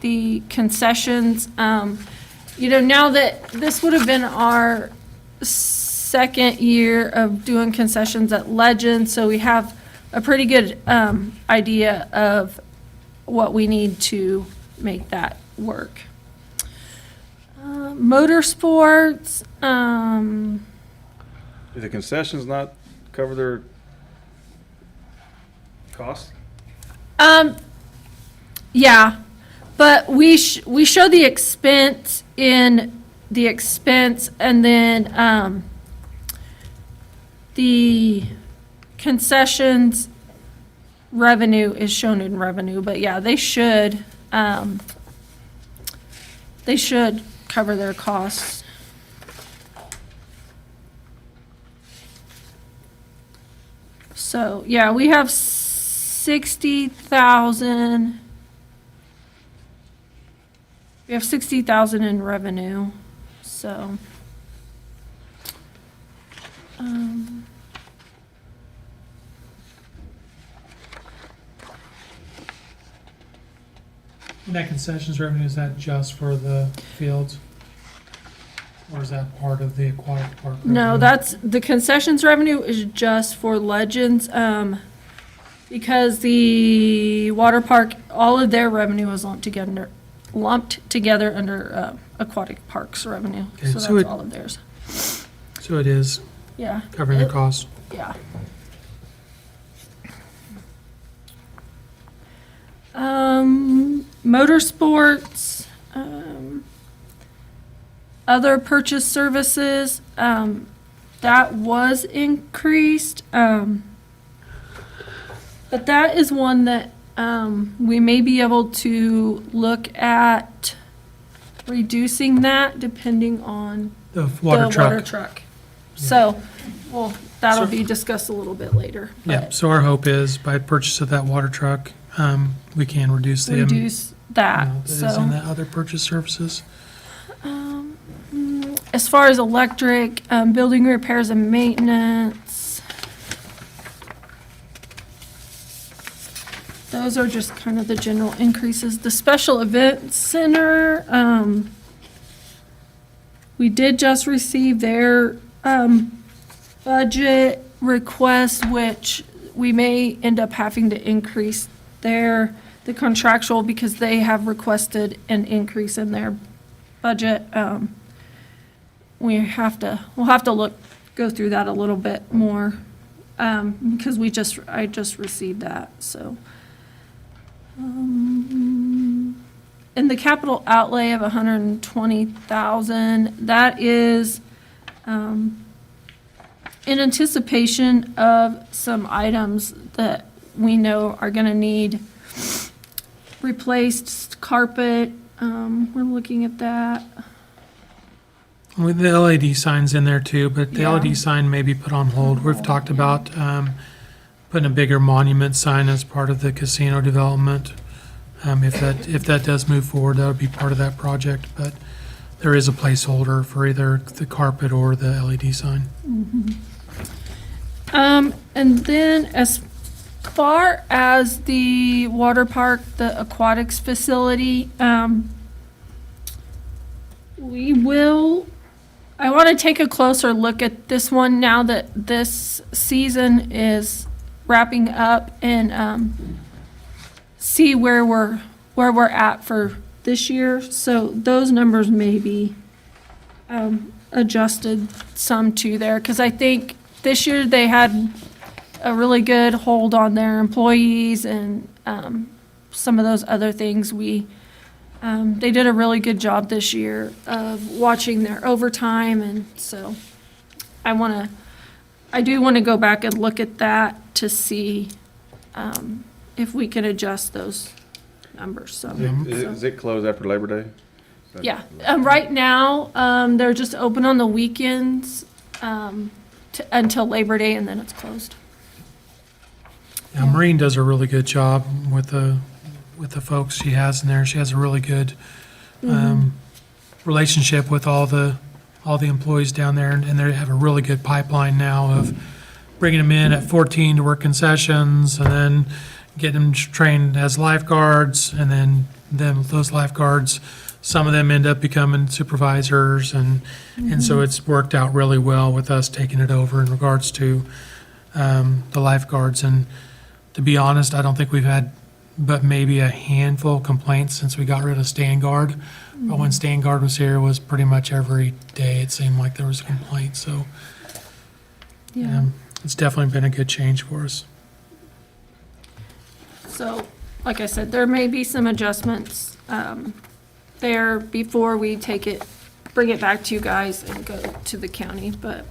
Speaker 2: the concessions. Now that this would have been our second year of doing concessions at Legend, so we have a pretty good idea of what we need to make that work. Motorsports,
Speaker 8: Did the concessions not cover
Speaker 6: Cost?
Speaker 2: Yeah, but we show the expense in the expense, and then, the concessions revenue is shown in revenue, but yeah, they should cover their costs. So, yeah, we have 60,000. We have 60,000 in revenue, so.
Speaker 3: That concessions revenue, is that just for the fields? Or is that part of the aquatic park?
Speaker 2: No,
Speaker 3: revenue?
Speaker 2: that's, the concessions revenue is just for Legends, because the water park, all of their revenue is lumped together under, aquatic parks revenue.
Speaker 3: Okay,
Speaker 2: So
Speaker 3: so
Speaker 2: that's
Speaker 3: it-
Speaker 2: all of theirs.
Speaker 3: So it is
Speaker 2: Yeah.
Speaker 3: covering the cost.
Speaker 2: Yeah. Motorsports, other purchase services, that was increased, but that is one that, we may be able to look at reducing that depending on
Speaker 3: The
Speaker 2: the
Speaker 3: water
Speaker 2: water
Speaker 3: truck.
Speaker 2: truck. So, well, that'll
Speaker 3: So-
Speaker 2: be discussed a little bit later.
Speaker 3: Yeah,
Speaker 2: but
Speaker 3: so our hope is by purchase of that water truck, we can reduce the.
Speaker 2: reduce that,
Speaker 3: amount that is in
Speaker 2: so.
Speaker 3: the other purchase services.
Speaker 2: As far as electric, building repairs and maintenance, those are just kind of the general increases. The special event center, we did just receive their, budget request, which we may end up having to increase the contractual, because they have requested an increase in their budget. We'll have to go through that a little bit more, because I just received that, so. In the capital outlay of 120,000, that is, in anticipation of some items that we know are gonna need replaced, carpet, we're looking at that.
Speaker 3: With the LED signs in there too, but the
Speaker 2: Yeah.
Speaker 3: LED sign may be put on hold. We've talked about putting a bigger monument sign as part of the casino development. If that does move forward, that would be part of that project, but there is a placeholder for either the carpet or the LED sign.
Speaker 2: And then as far as the water park, the aquatics facility, I want to take a closer look at this one now that this season is wrapping up, and see where we're at for this year. So those numbers may be adjusted some to there, because I think this year they had a really good hold on their employees and some of those other things. They did a really good job this year of watching their overtime, and so I do want to go back and look at that to see if we can adjust those numbers, so.
Speaker 8: Is it closed after Labor Day?
Speaker 2: Yeah, right now, they're just open on the weekends until Labor Day, and then it's closed.
Speaker 3: Yeah, Maureen does a really good job with the folks she has in there. She has a really good relationship with all the employees down there, and they have a really good pipeline now of bringing them in at 14 to work concessions, and then getting them trained as lifeguards, and then those lifeguards, some of them end up becoming supervisors, and so it's worked out really well with us taking it over in regards to the lifeguards. And to be honest, I don't think we've had but maybe a handful of complaints since we got rid of stand guard. But when stand guard was here, it was pretty much every day it seemed like there was a complaint. So
Speaker 2: Yeah.
Speaker 3: it's definitely been a good change for us.
Speaker 2: So, like I said, there may be some adjustments there before we bring it back to you guys and go to the county, but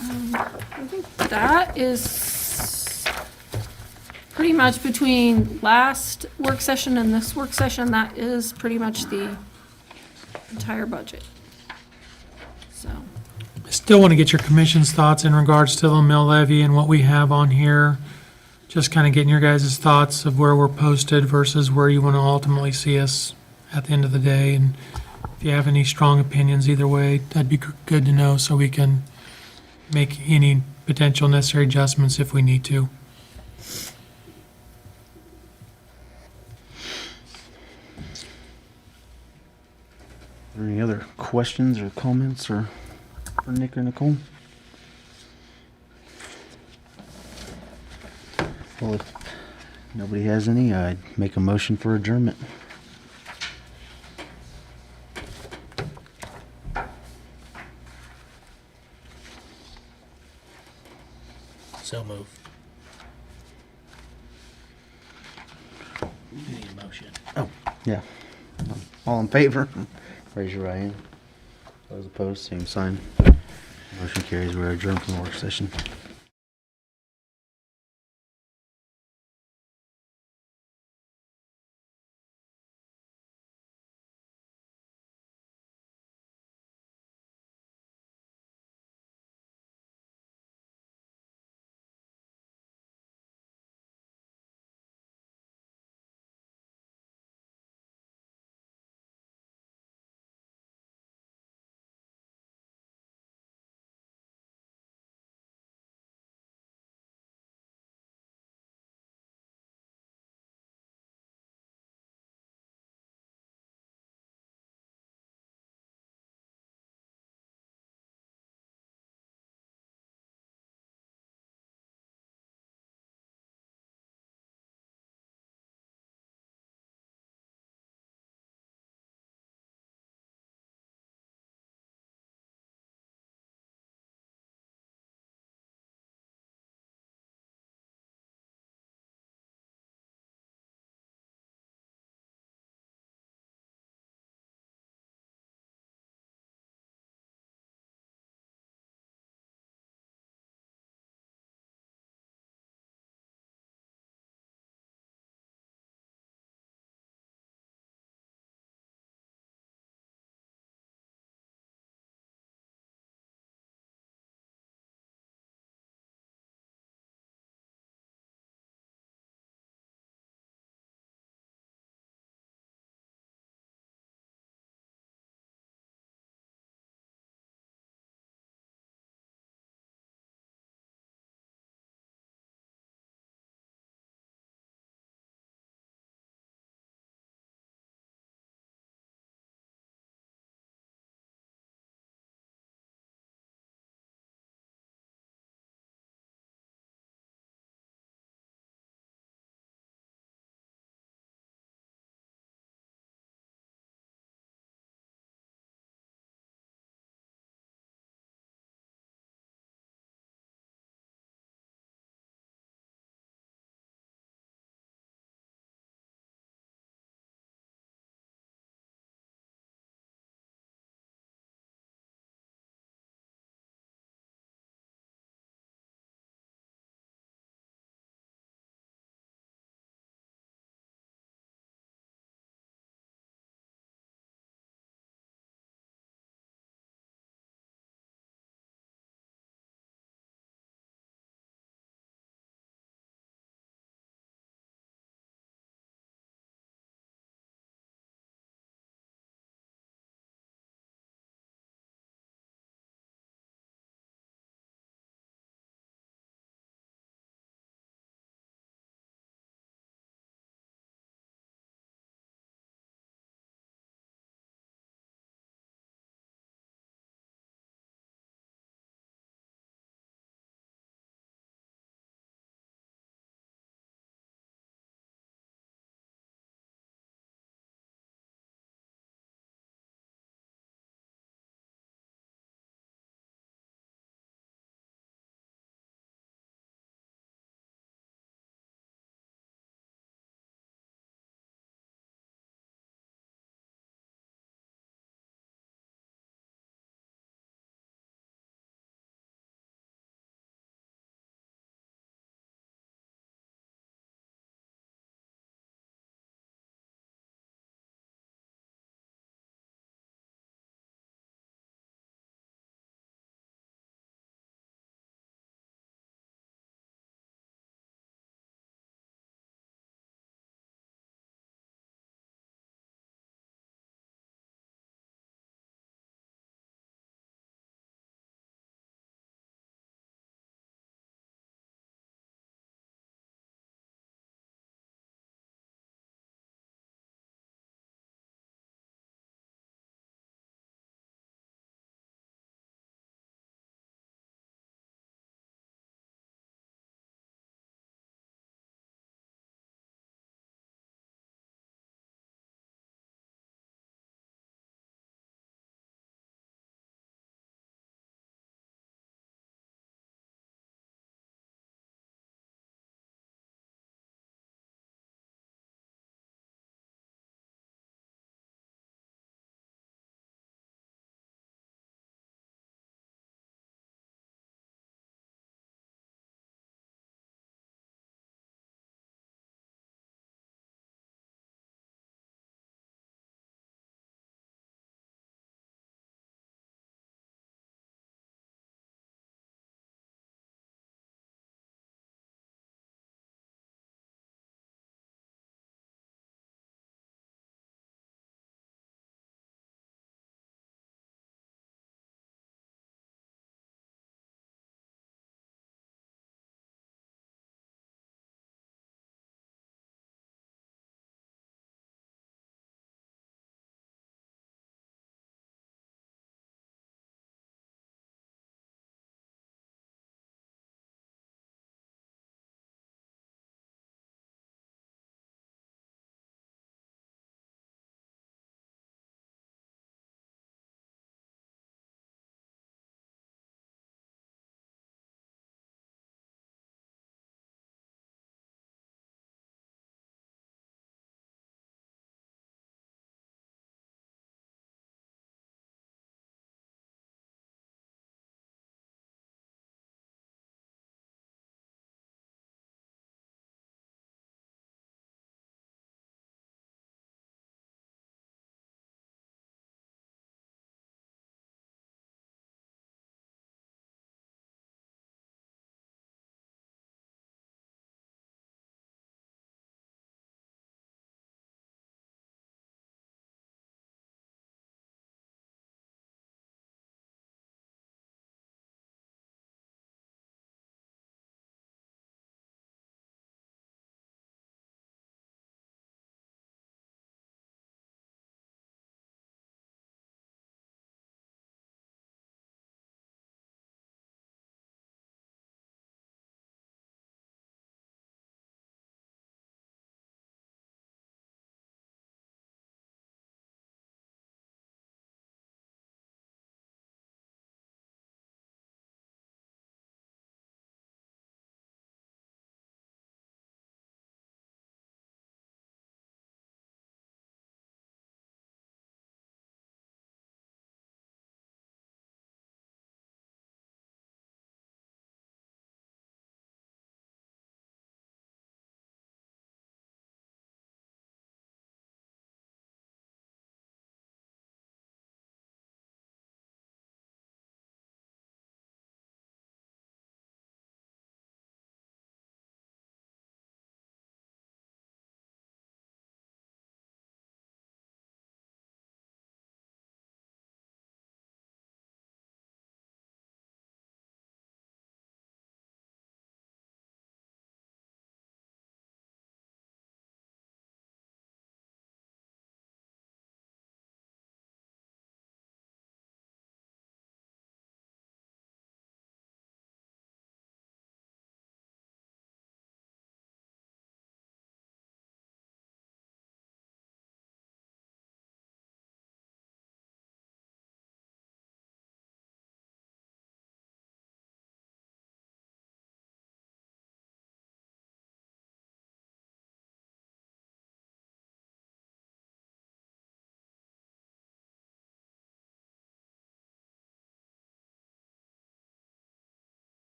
Speaker 2: I think that is pretty much between last work session and this work session, that is pretty much the entire budget. So,
Speaker 3: I still want to get your commission's thoughts in regards to the mill levy and what we have on here. Just kind of getting your guys' thoughts of where we're posted versus where you want to ultimately see us at the end of the day. And if you have any strong opinions either way, that'd be good to know so we can make any potential necessary adjustments if we need to.
Speaker 1: Are there any other questions or comments or for Nick or Nicole? Well, if nobody has any, I'd make a motion for adjournment.
Speaker 6: So move. Need a motion.
Speaker 1: Oh, yeah. All in favor? Raise your right hand. Those opposed, same sign. Motion carries. We're adjourned from the work session.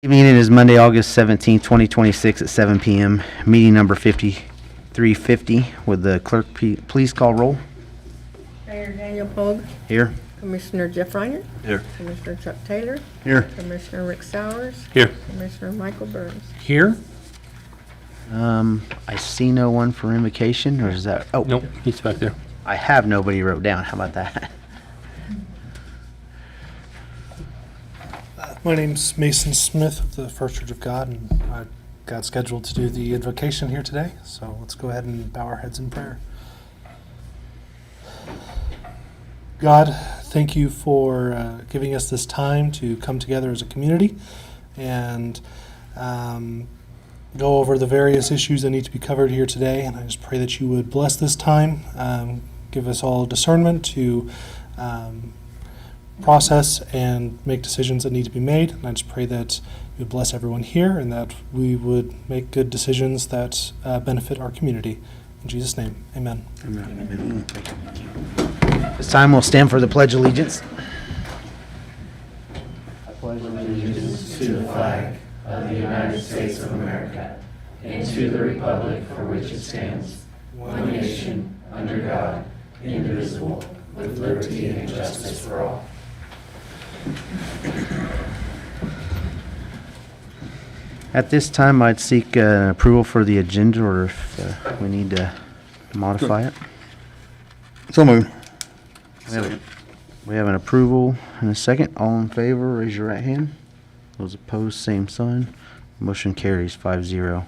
Speaker 1: Evening, it is Monday, August 17th, 2026 at 7 PM. Meeting number 5350. Would the clerk please call roll?
Speaker 9: Mayor Daniel Pogue,
Speaker 1: Here.
Speaker 9: Commissioner Jeff Reiner.
Speaker 6: Here.
Speaker 9: Commissioner Chuck Taylor,
Speaker 7: Here.
Speaker 9: Commissioner Rick Sowers,
Speaker 6: Here.
Speaker 9: Commissioner Michael Burns.
Speaker 3: Here?
Speaker 1: I see no one for invocation, or is that, oh,
Speaker 6: Nope, he's back there.
Speaker 1: I have nobody wrote down. How about that?
Speaker 10: My name's Mason Smith of the First Church of God, and I got scheduled to do the invocation here today, so let's go ahead and bow our heads in prayer. God, thank you for giving us this time to come together as a community and go over the various issues that need to be covered here today, and I just pray that you would bless this time, give us all discernment to process and make decisions that need to be made. And I just pray that you would bless everyone here and that we would make good decisions that benefit our community. In Jesus' name, amen.
Speaker 1: This time we'll stand for the Pledge of Allegiance. At this time, I'd seek approval for the agenda, or if we need to modify it.
Speaker 7: So moved.
Speaker 1: We have an approval and a second. All in favor, raise your right hand. Those opposed, same sign. Motion carries 5-0.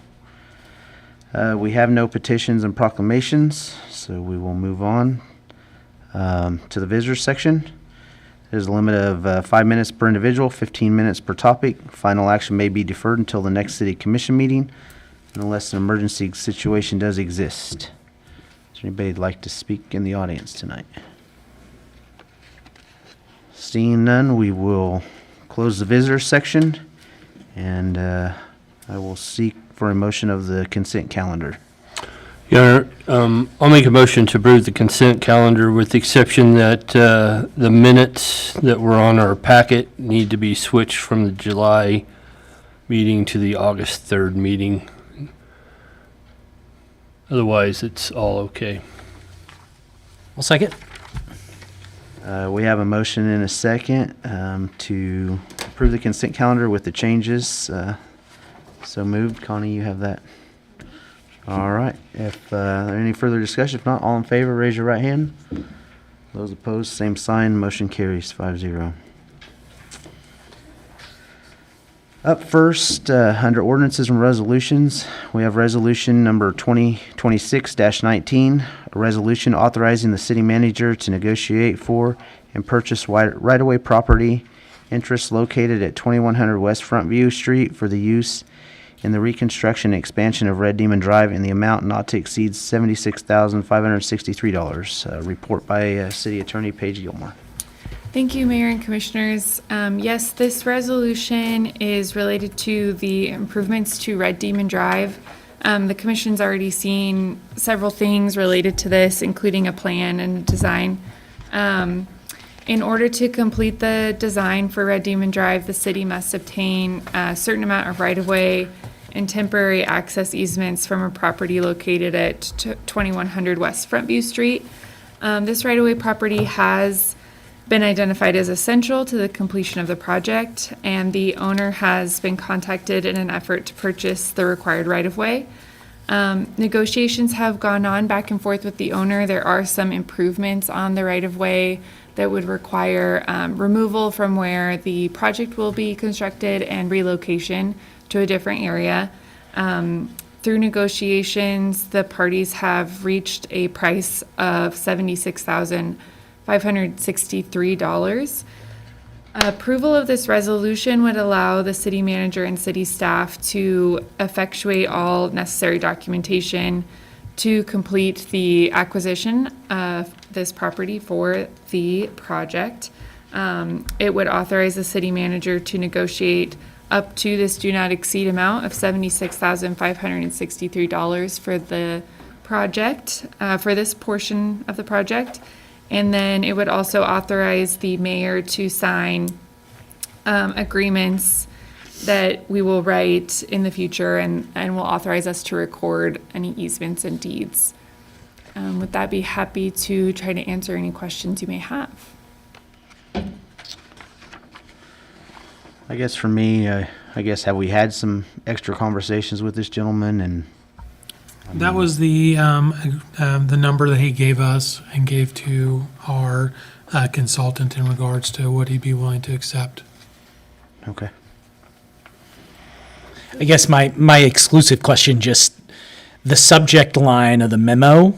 Speaker 1: We have no petitions and proclamations, so we will move on to the visitors section. There's a limit of 5 minutes per individual, 15 minutes per topic. Final action may be deferred until the next city commission meeting unless an emergency situation does exist. Is there anybody who'd like to speak in the audience tonight? Seeing none, we will close the visitors section, and I will seek for a motion of the consent calendar.
Speaker 6: Your Honor, I'll make a motion to approve the consent calendar with the exception that the minutes that were on our packet need to be switched from the July meeting to the August 3rd meeting. Otherwise, it's all okay.
Speaker 3: I'll second.
Speaker 1: We have a motion and a second to approve the consent calendar with the changes. So moved. Connie, you have that. All right. If there any further discussion, if not, all in favor, raise your right hand. Those opposed, same sign. Motion carries 5-0. Up first, under ordinances and resolutions, we have resolution number 2026-19, a resolution authorizing the city manager to negotiate for and purchase right-of-way property interests located at 2100 West Frontview Street for the use in the reconstruction and expansion of Red Demon Drive in the amount not to exceed $76,563. Report by City Attorney Paige Gilmore.
Speaker 11: Thank you, Mayor and Commissioners. Yes, this resolution is related to the improvements to Red Demon Drive. The Commission's already seen several things related to this, including a plan and design. In order to complete the design for Red Demon Drive, the city must obtain a certain amount of right-of-way and temporary access easements from a property located at 2100 West Frontview Street. This right-of-way property has been identified as essential to the completion of the project, and the owner has been contacted in an effort to purchase the required right-of-way. Negotiations have gone on back and forth with the owner. There are some improvements on the right-of-way that would require removal from where the project will be constructed and relocation to a different area. Through negotiations, the parties have reached a price of $76,563. Approval of this resolution would allow the city manager and city staff to effectuate all necessary documentation to complete the acquisition of this property for the project. It would authorize the city manager to negotiate up to this do not exceed amount of $76,563 for the project, for this portion of the project. And then it would also authorize the mayor to sign agreements that we will write in the future and will authorize us to record any easements and deeds. With that, be happy to try to answer any questions you may have.
Speaker 1: I guess for me, I guess have we had some extra conversations with this gentleman and?
Speaker 3: That was the number that he gave us and gave to our consultant in regards to what he'd be willing to accept.
Speaker 1: Okay.
Speaker 12: I guess my exclusive question, just the subject line of the memo,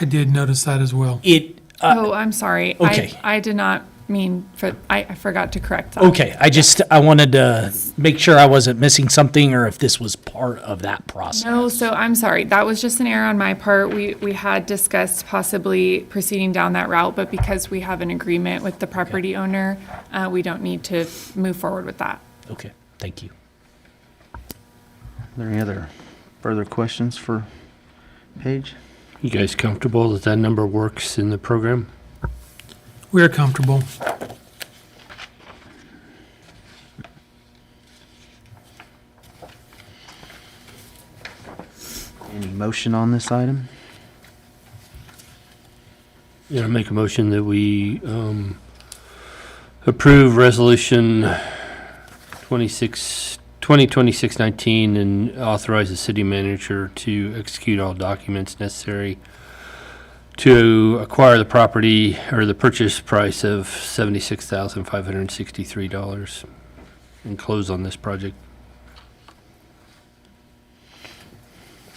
Speaker 3: I did notice that as well.
Speaker 12: it,
Speaker 11: Oh, I'm sorry.
Speaker 12: okay.
Speaker 11: I did not mean I forgot to correct that.
Speaker 12: okay, I wanted to make sure I wasn't missing something or if this was part of that process.
Speaker 11: No, so I'm sorry. That was just an error on my part. We had discussed possibly proceeding down that route, but because we have an agreement with the property owner, we don't need to move forward with that.
Speaker 12: Okay, thank you.
Speaker 1: Are there any other further questions for Paige?
Speaker 6: You guys comfortable that that number works in the program?
Speaker 3: We're comfortable.
Speaker 1: Any motion on this item?
Speaker 6: Yeah, I make a motion that we approve resolution 2026-19 and authorize the city manager to execute all documents necessary to acquire the property or the purchase price of $76,563 and close on this project.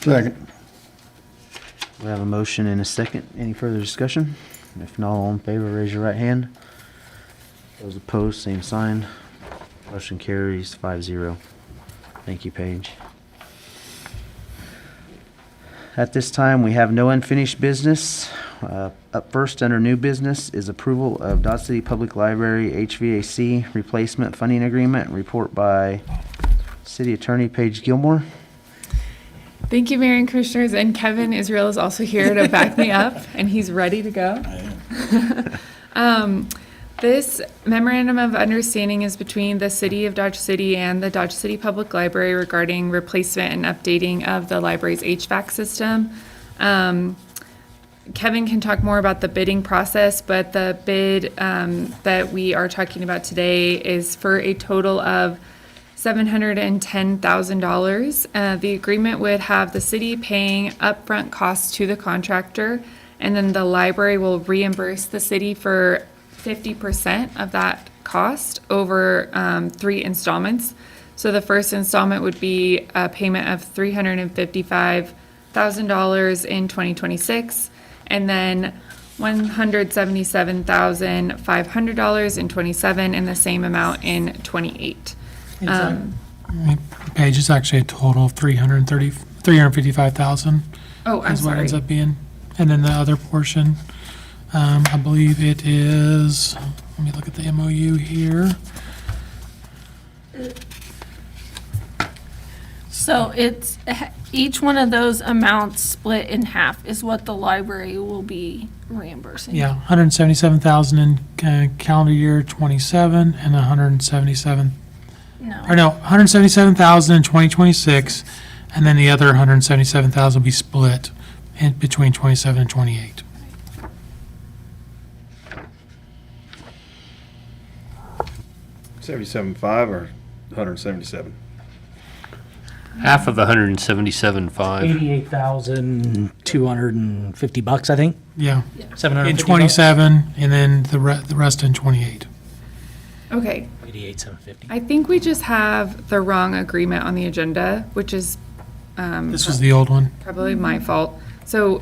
Speaker 7: Second.
Speaker 1: We have a motion and a second. Any further discussion? If not, all in favor, raise your right hand. Those opposed, same sign. Motion carries 5-0. Thank you, Paige. At this time, we have no unfinished business. Up first, under new business, is approval of Dodge City Public Library HVAC replacement funding agreement. Report by City Attorney Paige Gilmore.
Speaker 11: Thank you, Mayor and Commissioners, and Kevin Israel is also here to back me up, and he's ready to go. This memorandum of understanding is between the City of Dodge City and the Dodge City Public Library regarding replacement and updating of the library's HVAC system. Kevin can talk more about the bidding process, but the bid that we are talking about today is for a total of $710,000. The agreement would have the city paying upfront costs to the contractor, and then the library will reimburse the city for 50% of that cost over 3 installments. So the first installment would be a payment of $355,000 in 2026, and then $177,500 in 27, and the same amount in 28.
Speaker 3: Paige, it's actually a total of $355,000
Speaker 11: Oh, I'm
Speaker 3: is what it ends
Speaker 11: sorry.
Speaker 3: up being. And then the other portion, I believe it is, let me look at the MOU here.
Speaker 2: So it's, each one of those amounts split in half is what the library will be reimbursing.
Speaker 3: Yeah, 177,000 in calendar year 27 and 177, or no, 177,000 in 2026, and then the other 177,000 will be split in between 27 and 28.
Speaker 8: $77.5 or $177?
Speaker 6: Half of 177.5.
Speaker 12: $88,250, I think.
Speaker 3: Yeah,
Speaker 12: $750.
Speaker 3: in 27, and then the rest in 28.
Speaker 11: Okay,
Speaker 12: $88,750.
Speaker 11: I think we just have the wrong agreement on the agenda, which is
Speaker 3: This was the old one.
Speaker 11: probably my fault. So,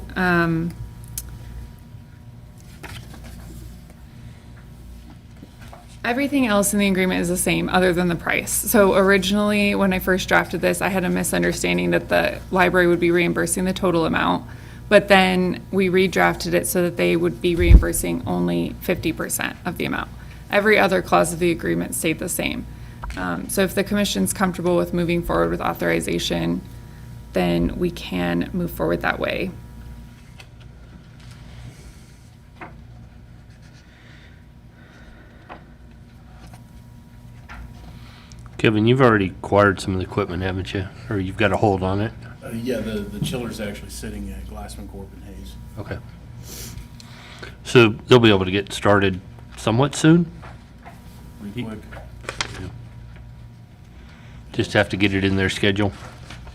Speaker 11: everything else in the agreement is the same, other than the price. So originally, when I first drafted this, I had a misunderstanding that the library would be reimbursing the total amount. But then we redrafted it so that they would be reimbursing only 50% of the amount. Every other clause of the agreement stayed the same. So if the commission's comfortable with moving forward with authorization, then we can move forward that way.
Speaker 6: Kevin, you've already acquired some of the equipment, haven't you? Or you've got a hold on it?
Speaker 13: Yeah, the chiller's actually sitting at Glassman, Corp and Hayes.
Speaker 6: Okay. So they'll be able to get started somewhat soon?
Speaker 13: Pretty quick.
Speaker 6: Just have to get it in their schedule?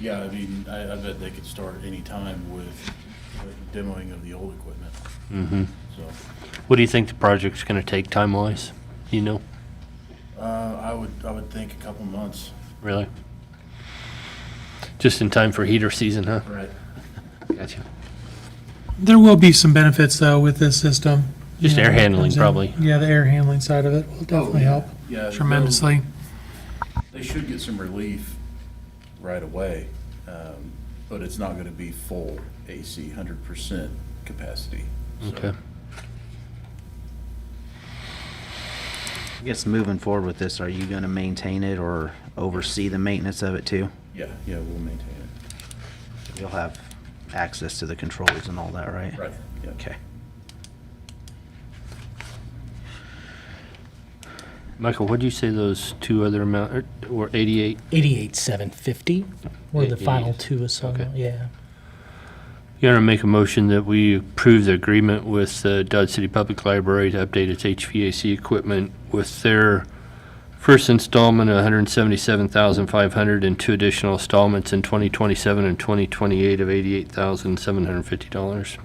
Speaker 13: Yeah, I mean, I bet they could start any time with demoing of the old equipment.
Speaker 6: Mm-hmm.
Speaker 13: So,
Speaker 6: What do you think the project's gonna take time-wise? You know,
Speaker 13: I would think a couple months.
Speaker 6: really? Just in time for heater season, huh?
Speaker 13: Right.
Speaker 6: Gotcha.
Speaker 3: There will be some benefits, though, with this system.
Speaker 6: Just
Speaker 3: You know,
Speaker 6: air
Speaker 3: when it
Speaker 6: handling,
Speaker 3: comes in.
Speaker 6: probably.
Speaker 3: Yeah, the air handling side of it will definitely help
Speaker 13: Yeah,
Speaker 3: tremendously.
Speaker 13: they should get some relief right away, but it's not gonna be full AC, 100% capacity. So,
Speaker 6: Okay.
Speaker 1: I guess moving forward with this, are you gonna maintain it or oversee the maintenance of it too?
Speaker 13: Yeah, we'll maintain it.
Speaker 1: You'll have access to the controls and all that, right?
Speaker 13: Right, yeah.
Speaker 1: Okay.
Speaker 6: Michael, what'd you say those two other amount, or 88?
Speaker 12: 88,750 were the final
Speaker 6: 88.
Speaker 12: two assignment,
Speaker 6: Okay.
Speaker 12: yeah.
Speaker 6: You want to make a motion that we approve the agreement with the Dodge City Public Library to update its HVAC equipment with their first installment of $177,500 and two additional installments in 2027 and 2028 of $88,750.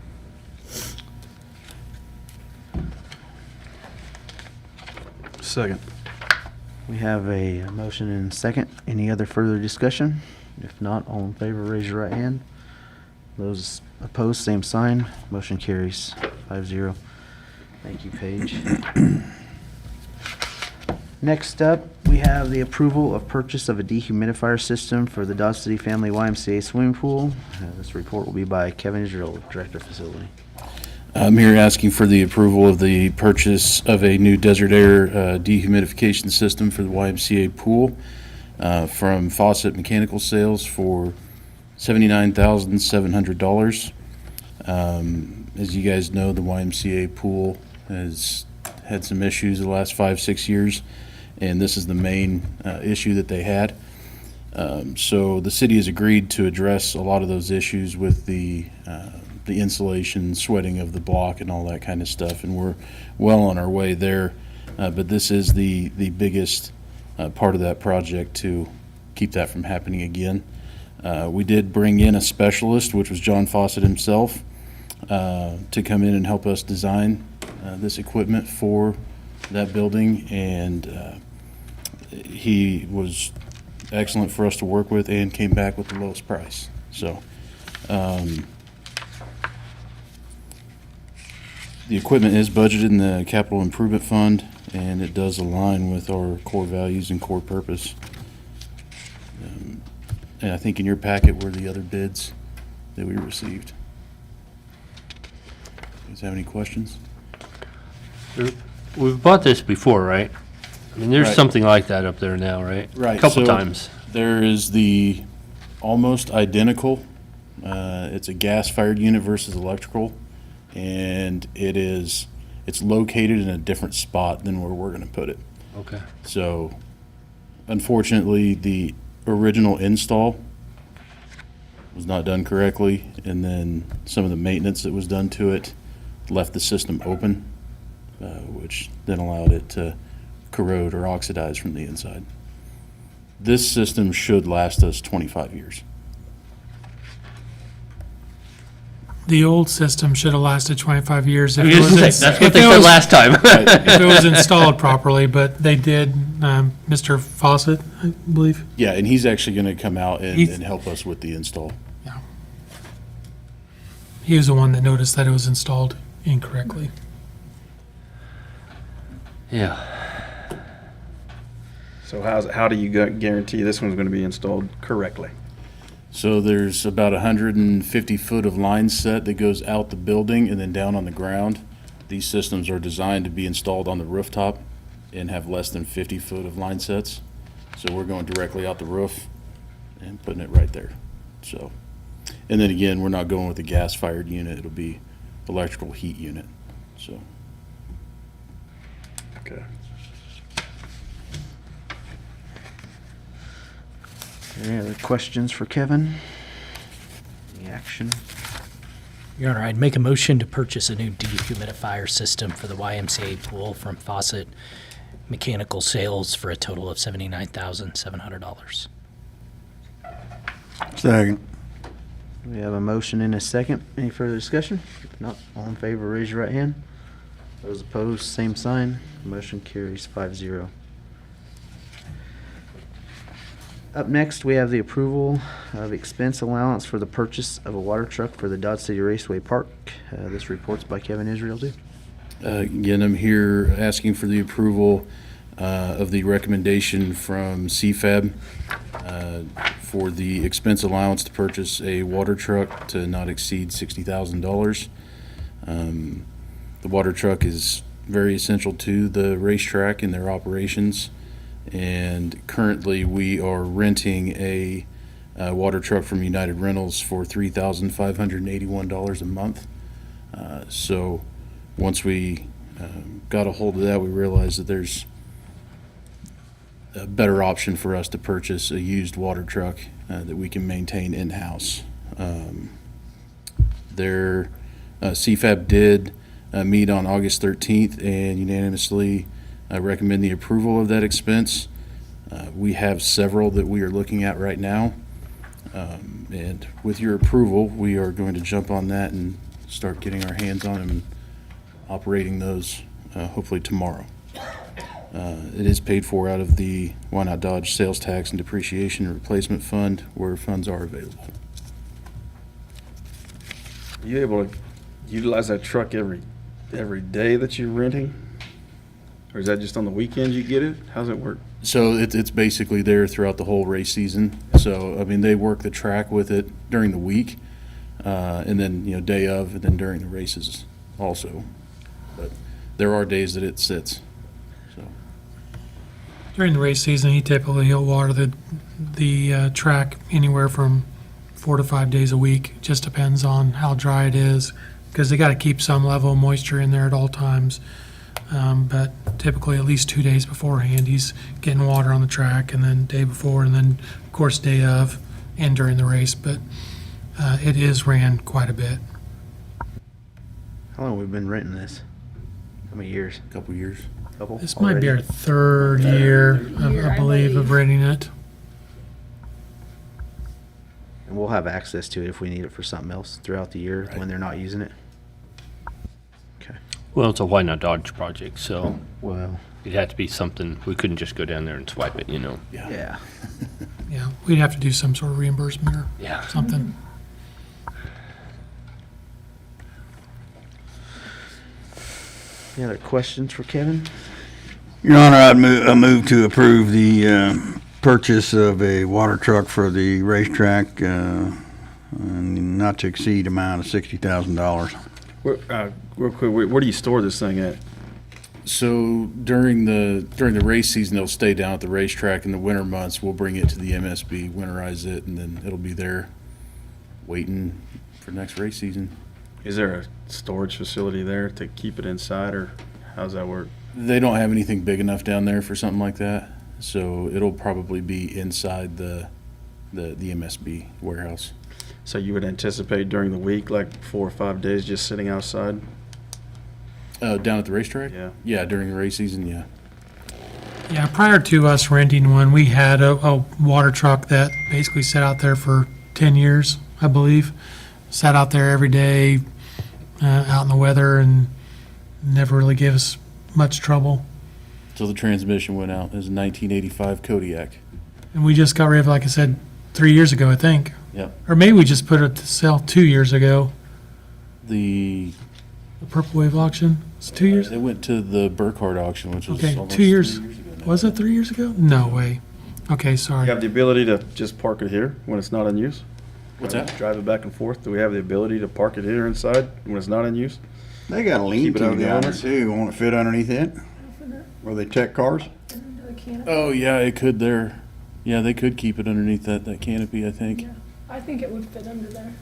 Speaker 8: Second.
Speaker 1: We have a motion and a second. Any other further discussion? If not, all in favor, raise your right hand. Those opposed, same sign. Motion carries 5-0. Thank you, Paige. Next up, we have the approval of purchase of a dehumidifier system for the Dodge City Family YMCA swimming pool. This report will be by Kevin Israel, Director of Facility.
Speaker 13: I'm here asking for the approval of the purchase of a new Desert Air dehumidification system for the YMCA pool from Faucet Mechanical Sales for $79,700. As you guys know, the YMCA pool has had some issues the last 5-6 years, and this is the main issue that they had. So the city has agreed to address a lot of those issues with the insulation, sweating of the block, and all that kind of stuff, and we're well on our way there. But this is the biggest part of that project to keep that from happening again. We did bring in a specialist, which was John Fawcett himself, to come in and help us design this equipment for that building, and he was excellent for us to work with and came back with the lowest price. So the equipment is budgeted in the capital improvement fund, and it does align with our core values and core purpose. And I think in your packet were the other bids that we received. You guys have any questions?
Speaker 6: We've bought this before, right? I mean, there's
Speaker 13: Right.
Speaker 6: something like that up there now, right?
Speaker 13: Right.
Speaker 6: A couple
Speaker 13: so
Speaker 6: times.
Speaker 13: There is the almost identical. It's a gas-fired unit versus electrical, and it's located in a different spot than where we're going to put it.
Speaker 6: Okay.
Speaker 13: So, unfortunately, the original install was not done correctly, and then some of the maintenance that was done to it left the system open, which then allowed it to corrode or oxidize from the inside. This system should last us 25 years.
Speaker 3: The old system should have lasted 25 years.
Speaker 6: I was gonna say, that's what they said last time.
Speaker 3: If it was installed properly, but they did, Mr. Fawcett, I believe.
Speaker 13: Yeah, and he's actually going to come out
Speaker 3: He's-
Speaker 13: and help us with the install.
Speaker 3: He was the one that noticed that it was installed incorrectly.
Speaker 6: Yeah.
Speaker 8: So how do you guarantee this one's going to be installed correctly?
Speaker 13: So there's about 150 foot of line set that goes out the building and then down on the ground. These systems are designed to be installed on the rooftop and have less than 50 foot of line sets. So we're going directly out the roof and putting it right there. So, and then again, we're not going with a gas-fired unit. It'll be electrical heat unit. So,
Speaker 8: Okay.
Speaker 1: Any other questions for Kevin? Any action?
Speaker 12: Your Honor, I'd make a motion to purchase a new dehumidifier system for the YMCA pool from Faucet Mechanical Sales for a total of $79,700.
Speaker 7: Second.
Speaker 1: We have a motion and a second. Any further discussion? If not, all in favor, raise your right hand. Those opposed, same sign. Motion carries 5-0. Up next, we have the approval of expense allowance for the purchase of a water truck for the Dodge City Raceway Park. This report's by Kevin Israel, too.
Speaker 13: Again, I'm here asking for the approval of the recommendation from CFAB for the expense allowance to purchase a water truck to not exceed $60,000. The water truck is very essential to the racetrack and their operations. And currently, we are renting a water truck from United Rentals for $3,581 a month. So once we got a hold of that, we realized that there's a better option for us to purchase a used water truck that we can maintain in-house. CFAB did meet on August 13th and unanimously recommend the approval of that expense. We have several that we are looking at right now. And with your approval, we are going to jump on that and start getting our hands on them and operating those hopefully tomorrow. It is paid for out of the Why Not Dodge Sales Tax and Depreciation Replacement Fund, where funds are available.
Speaker 8: Are you able to utilize that truck every day that you're renting? Or is that just on the weekends you get it? How's it work?
Speaker 13: So it's basically there throughout the whole race season. So, I mean, they work the track with it during the week, and then, day of, and then during the races also. But there are days that it sits, so.
Speaker 3: During the race season, he'll water the track anywhere from 4 to 5 days a week. Just depends on how dry it is, because they got to keep some level of moisture in there at all times. But typically at least 2 days beforehand, he's getting water on the track, and then day before, and then of course day of, and during the race. But it is ran quite a bit.
Speaker 1: How long have we been renting this? How many years?
Speaker 13: A couple years.
Speaker 1: Couple?
Speaker 3: This might be our
Speaker 1: already?
Speaker 3: third year, I believe, of renting it.
Speaker 1: And we'll have access to it if we need it for something else throughout the year when they're not using it. Okay.
Speaker 6: Well, it's a Why Not Dodge project, so
Speaker 1: Well,
Speaker 6: it'd have to be something, we couldn't just go down there and swipe it,
Speaker 1: yeah.
Speaker 3: Yeah, we'd have to do some sort of reimbursement or
Speaker 6: Yeah.
Speaker 3: something.
Speaker 1: Any other questions for Kevin?
Speaker 7: Your Honor, I move to approve the purchase of a water truck for the racetrack, not to exceed amount of $60,000.
Speaker 8: Real quick, where do you store this thing at?
Speaker 13: So during the race season, they'll stay down at the racetrack. In the winter months, we'll bring it to the MSB, winterize it, and then it'll be there waiting for next race season.
Speaker 8: Is there a storage facility there to keep it inside, or how's that work?
Speaker 13: They don't have anything big enough down there for something like that, so it'll probably be inside the MSB warehouse.
Speaker 8: So you would anticipate during the week, like 4 or 5 days, just sitting outside?
Speaker 13: Down at the racetrack?
Speaker 8: Yeah.
Speaker 13: Yeah, during the race season, yeah.
Speaker 3: Yeah, prior to us renting one, we had a water truck that basically sat out there for 10 years, I believe. Sat out there every day, out in the weather, and never really gave us much trouble.
Speaker 13: So the transmission went out. It was a 1985 Kodiak.
Speaker 3: And we just got rid of it, like I said, 3 years ago, I think.
Speaker 13: Yep.
Speaker 3: Or maybe we just put it to sell 2 years ago.
Speaker 13: The
Speaker 3: The Purple Wave auction. It's 2 years.
Speaker 13: It went to the Burkhardt auction, which was
Speaker 3: Okay,
Speaker 13: almost
Speaker 3: 2 years.
Speaker 13: 3 years ago now.
Speaker 3: Was it 3 years ago? No way. Okay, sorry.
Speaker 8: You have the ability to just park it here when it's not in use?
Speaker 13: What's that?
Speaker 8: Drive it back and forth? Do we have the ability to park it here inside when it's not in use?
Speaker 7: They got a
Speaker 8: Keep it
Speaker 7: lean-to
Speaker 8: under the
Speaker 7: down there
Speaker 8: owner?
Speaker 7: too. Want to fit underneath it? Where they tech cars?
Speaker 13: Oh, yeah, it could there. Yeah, they could keep it underneath that canopy, I think.
Speaker 2: I think it would fit under there.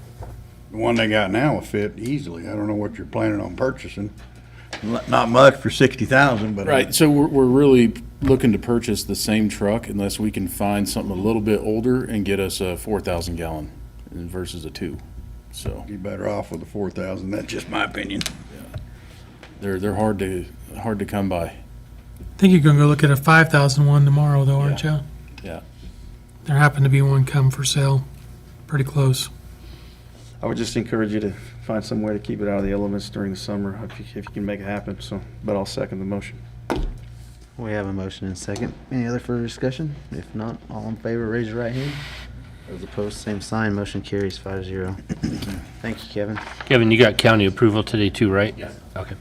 Speaker 7: The one they got now will fit easily. I don't know what you're planning on purchasing. not much for 60,000, but.
Speaker 13: Right, so we're really looking to purchase the same truck unless we can find something a little bit older and get us a 4,000 gallon versus a 2. So
Speaker 7: You're better off with the 4,000. That's just my opinion.
Speaker 13: they're hard to come by.
Speaker 3: I think you're gonna go look at a 5,000 one tomorrow though, aren't you?
Speaker 13: Yeah.
Speaker 3: There happened to be one come for sale, pretty close.
Speaker 8: I would just encourage you to find some way to keep it out of the elements during the summer if you can make it happen, so, but I'll second the motion.
Speaker 1: We have a motion and second. Any other further discussion? If not, all in favor, raise your right hand. Those opposed, same sign. Motion carries 5-0. Thank you, Kevin.
Speaker 6: Kevin, you got county approval today too, right? Yeah. Okay.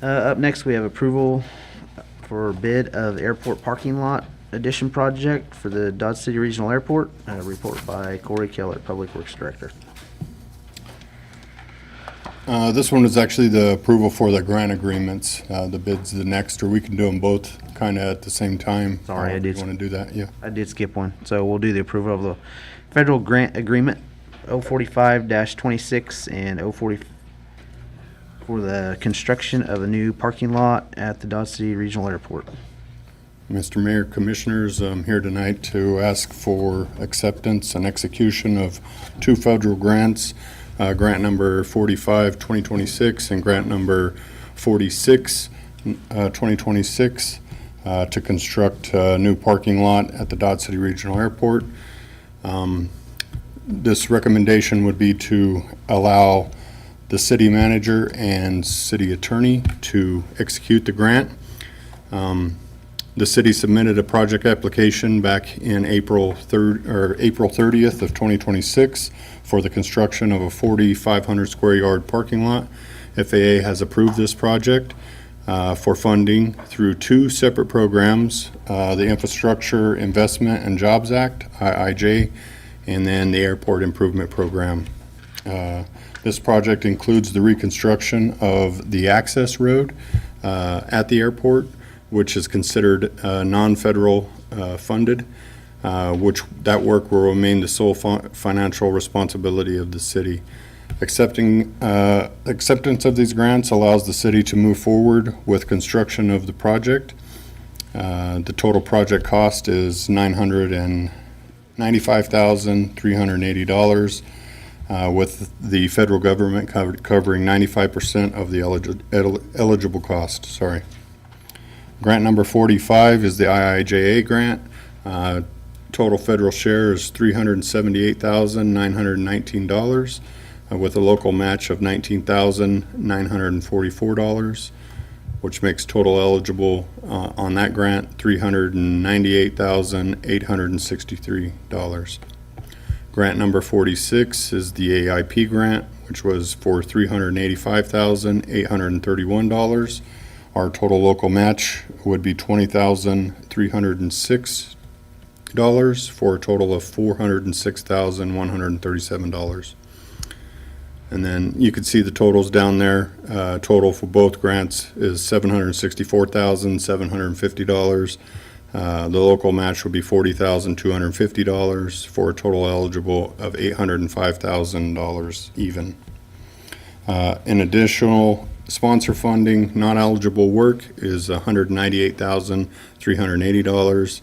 Speaker 1: Up next, we have approval for bid of airport parking lot addition project for the Dodge City Regional Airport. Report by Corey Keller, Public Works Director.
Speaker 5: This one is actually the approval for the grant agreements. The bid's the next, or we can do them both kind of at the same time.
Speaker 1: Sorry, I did.
Speaker 5: You want to do that? Yeah.
Speaker 1: I did skip one, so we'll do the approval of the federal grant agreement 045-26 and 040 for the construction of a new parking lot at the Dodge City Regional Airport.
Speaker 5: Mr. Mayor, Commissioners, I'm here tonight to ask for acceptance and execution of 2 federal grants, grant number 45, 2026, and grant number 46, 2026, to construct a new parking lot at the Dodge City Regional Airport. This recommendation would be to allow the city manager and city attorney to execute the grant. The city submitted a project application back in April 30th of 2026 for the construction of a 4,500 square yard parking lot. FAA has approved this project for funding through 2 separate programs, the Infrastructure Investment and Jobs Act, IIJ, and then the Airport Improvement Program. This project includes the reconstruction of the access road at the airport, which is considered non-federal funded, which that work will remain the sole financial responsibility of the city. Acceptance of these grants allows the city to move forward with construction of the project. The total project cost is $995,380, with the federal government covering 95% of the eligible cost. Sorry. Grant number 45 is the IIJA grant. Total federal share is $378,919, with a local match of $19,944, which makes total eligible on that grant $398,863. Grant number 46 is the AIP grant, which was for $385,831. Our total local match would be $20,306 for a total of $406,137. And then you can see the totals down there. Total for both grants is $764,750. The local match would be $40,250 for a total eligible of $805,000 even. In additional sponsor funding, non-eligible work is $198,380,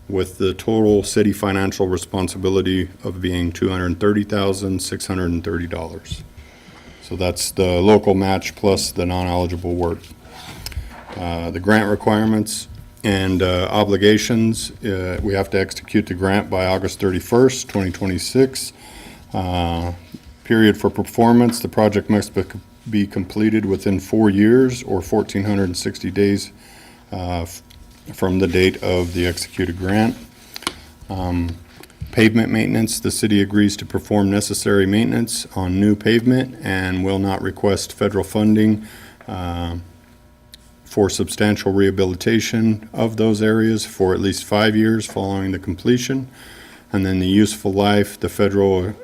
Speaker 5: with the total city financial responsibility of being $230,630. So that's the local match plus the non-eligible work. The grant requirements and obligations, we have to execute the grant by August 31st, 2026. Period for performance, the project must be completed within 4 years or 1,460 days from the date of the executed grant. Pavement maintenance, the city agrees to perform necessary maintenance on new pavement and will not request federal funding for substantial rehabilitation of those areas for at least 5 years following the completion. And then the useful life, the federal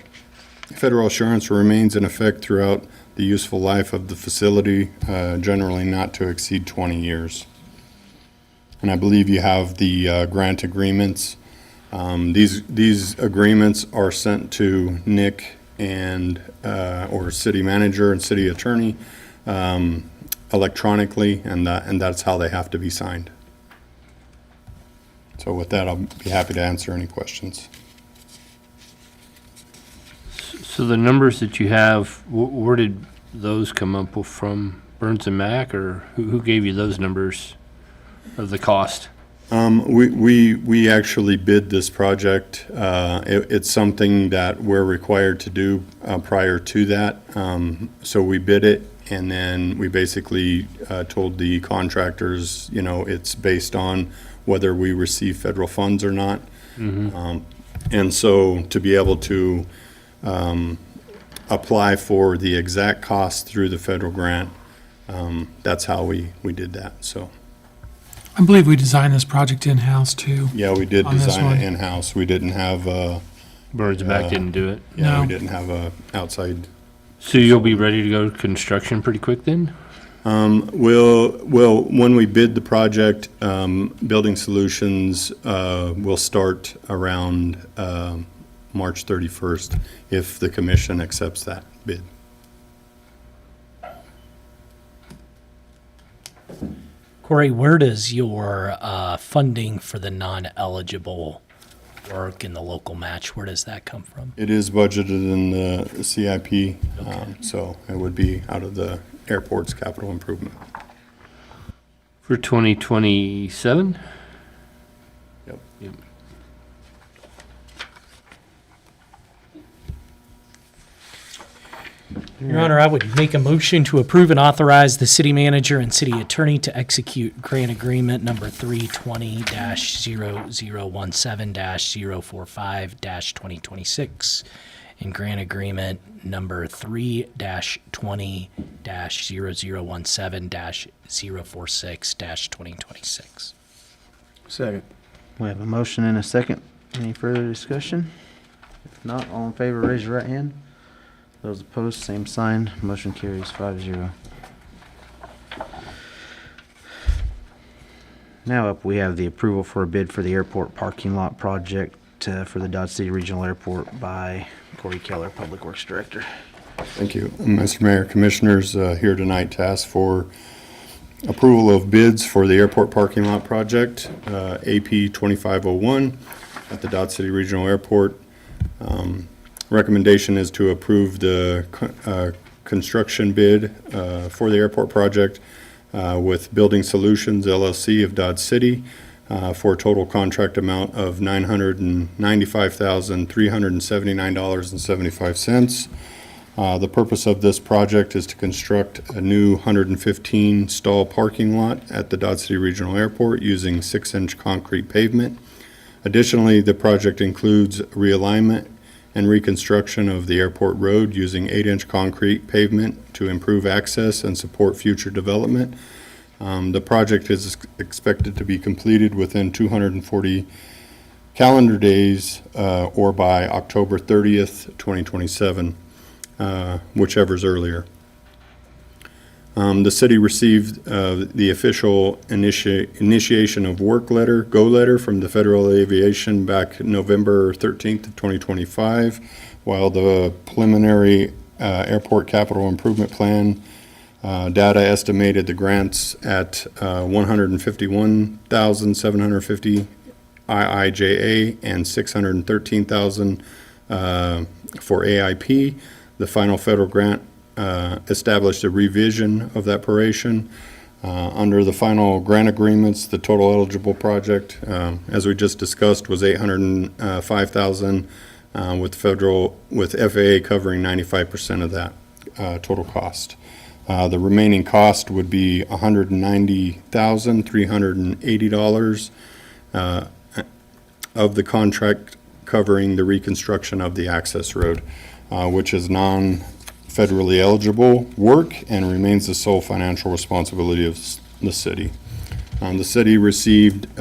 Speaker 5: assurance remains in effect throughout the useful life of the facility, generally not to exceed 20 years. And I believe you have the grant agreements. These agreements are sent to Nick and or city manager and city attorney electronically, and that's how they have to be signed. So with that, I'll be happy to answer any questions.
Speaker 6: So the numbers that you have, where did those come up with from? Burns and Mac, or who gave you those numbers of the cost?
Speaker 5: We actually bid this project. It's something that we're required to do prior to that. So we bid it, and then we basically told the contractors, it's based on whether we receive federal funds or not. And so to be able to apply for the exact cost through the federal grant, that's how we did that, so.
Speaker 3: I believe we designed this project in-house too.
Speaker 5: Yeah, we did
Speaker 3: On this
Speaker 5: design
Speaker 3: one.
Speaker 5: it in-house. We didn't have,
Speaker 6: Burns and Mac didn't do it.
Speaker 5: yeah, we
Speaker 3: No.
Speaker 5: didn't have a outside.
Speaker 6: So you'll be ready to go to construction pretty quick then?
Speaker 5: Well, when we bid the project, Building Solutions will start around March 31st if the commission accepts that bid.
Speaker 12: Corey, where does your funding for the non-eligible work in the local match, where does that come from?
Speaker 5: It is budgeted in the CIP, so it would be out of the airport's capital improvement.
Speaker 6: For 2027?
Speaker 5: Yep.
Speaker 12: Your Honor, I would make a motion to approve and authorize the city manager and city attorney to execute grant agreement number 320-0017-045-2026 and grant agreement number 3-20-0017-046-2026.
Speaker 8: Second.
Speaker 1: We have a motion and a second. Any further discussion? If not, all in favor, raise your right hand. Those opposed, same sign. Motion carries 5-0. Now up, we have the approval for a bid for the airport parking lot project for the Dodge City Regional Airport by Corey Keller, Public Works Director.
Speaker 5: Thank you. Mr. Mayor, Commissioners, here tonight to ask for approval of bids for the airport parking lot project, AP 2501 at the Dodge City Regional Airport. Recommendation is to approve the construction bid for the airport project with Building Solutions LLC of Dodge City for a total contract amount of $995,379.75. The purpose of this project is to construct a new 115 stall parking lot at the Dodge City Regional Airport using 6-inch concrete pavement. Additionally, the project includes realignment and reconstruction of the airport road using 8-inch concrete pavement to improve access and support future development. The project is expected to be completed within 240 calendar days or by October 30th, 2027, whichever's earlier. The city received the official initiation of work letter, go letter from the Federal Aviation back November 13th of 2025, while the preliminary airport capital improvement plan data estimated the grants at $151,750 IIJA and $613,000 for AIP. The final federal grant established a revision of that proration. Under the final grant agreements, the total eligible project, as we just discussed, was $805,000 with FAA covering 95% of that total cost. The remaining cost would be $190,380 of the contract covering the reconstruction of the access road, which is non-federally eligible work and remains the sole financial responsibility of the city. The city received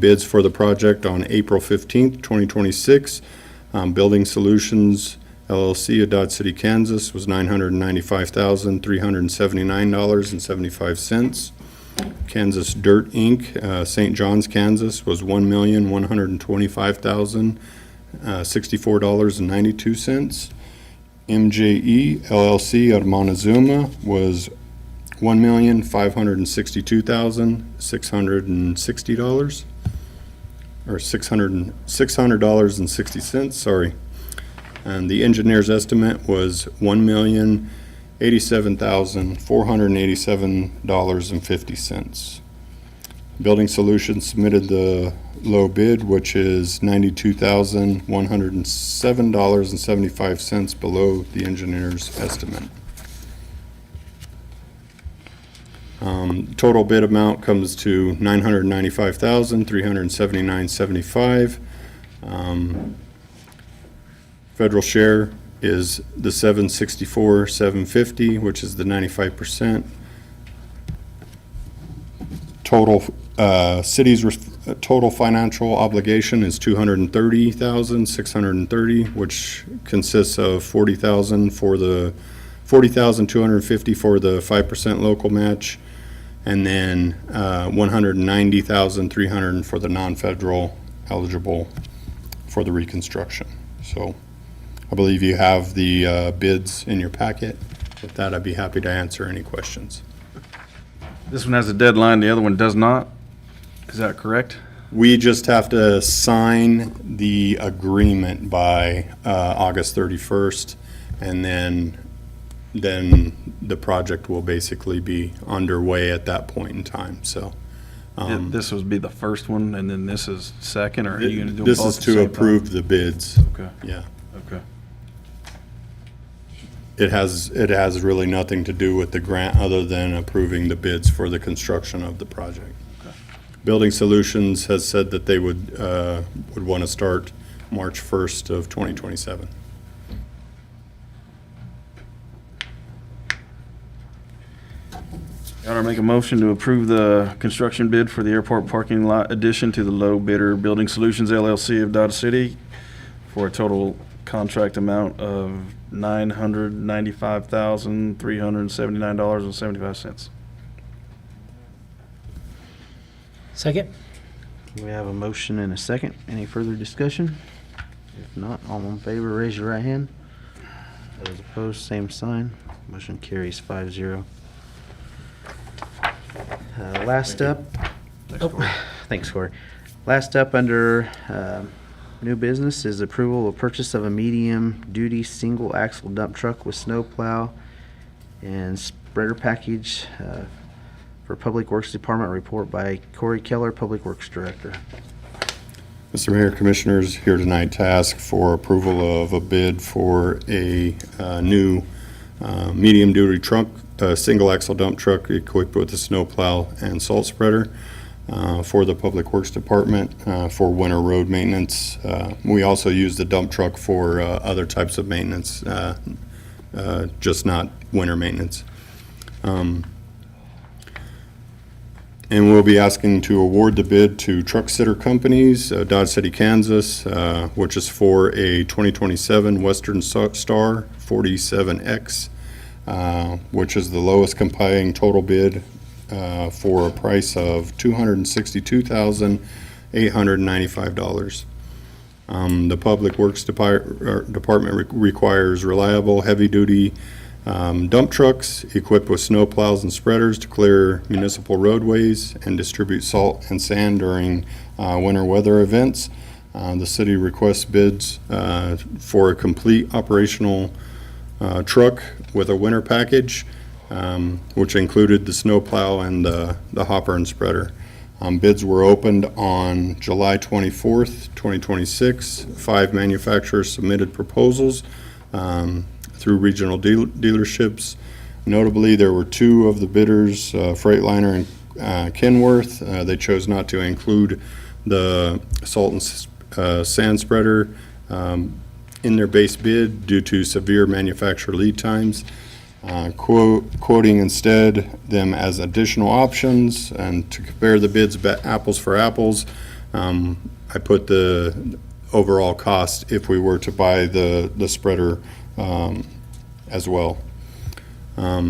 Speaker 5: bids for the project on April 15th, 2026. Building Solutions LLC of Dodge City, Kansas was $995,379.75. Kansas Dirt Inc., St. John's, Kansas was $1,125,064.92. MJE LLC out of Montezuma was $1,562,660, or $600.60, sorry. And the engineer's estimate was $1,087,487.50. Building Solutions submitted the low bid, which is $92,107.75 below the engineer's estimate. Total bid amount comes to $995,379.75. Federal share is the $764,750, which is the 95%. Total total financial obligation is $230,630, which consists of $40,250 for the 5% local match, and then $190,300 for the non-federal eligible for the reconstruction. So I believe you have the bids in your packet. With that, I'd be happy to answer any questions.
Speaker 8: This one has a deadline, the other one does not. Is that correct?
Speaker 5: We just have to sign the agreement by August 31st, and then the project will basically be underway at that point in time. So
Speaker 8: This would be the first one, and then this is second, or are you going to do them
Speaker 5: this
Speaker 8: both
Speaker 5: is
Speaker 8: at the
Speaker 5: to
Speaker 8: same time?
Speaker 5: approve the bids.
Speaker 8: Okay,
Speaker 5: Yeah.
Speaker 8: okay.
Speaker 5: It has really nothing to do with the grant other than approving the bids for the construction of the project.
Speaker 8: Okay.
Speaker 5: Building Solutions has said that they would want to start March 1st of 2027.
Speaker 8: Your Honor, make a motion to approve the construction bid for the airport parking lot addition to the low bidder Building Solutions LLC of Dodge City for a total contract amount of $995,379.75.
Speaker 12: Second?
Speaker 1: We have a motion and a second. Any further discussion? If not, all in favor, raise your right hand. Those opposed, same sign. Motion carries 5-0. Last up. Thanks, Corey. Last up under new business is approval of purchase of a medium-duty single-axle dump truck with snowplow and spreader package for Public Works Department. Report by Corey Keller, Public Works Director.
Speaker 5: Mr. Mayor, Commissioners, here tonight to ask for approval of a bid for a new medium-duty truck, single axle dump truck equipped with a snowplow and salt spreader for the Public Works Department for winter road maintenance. We also use the dump truck for other types of maintenance, just not winter maintenance. And we'll be asking to award the bid to Truck Sitter Companies, Dodge City, Kansas, which is for a 2027 Western Star 47X, which is the lowest complying total bid for a price of $262,895. The Public Works Department requires reliable, heavy-duty dump trucks equipped with snow plows and spreaders to clear municipal roadways and distribute salt and sand during winter weather events. The city requests bids for a complete operational truck with a winter package, which included the snow plow and the hopper and spreader. Bids were opened on July 24th, 2026. 5 manufacturers submitted proposals through regional dealerships. Notably, there were 2 of the bidders, Freightliner and Kenworth. They chose not to include the salt and sand spreader in their base bid due to severe manufacturer lead times, quoting instead them as additional options. And to compare the bids apples for apples, I put the overall cost if we were to buy the spreader as well.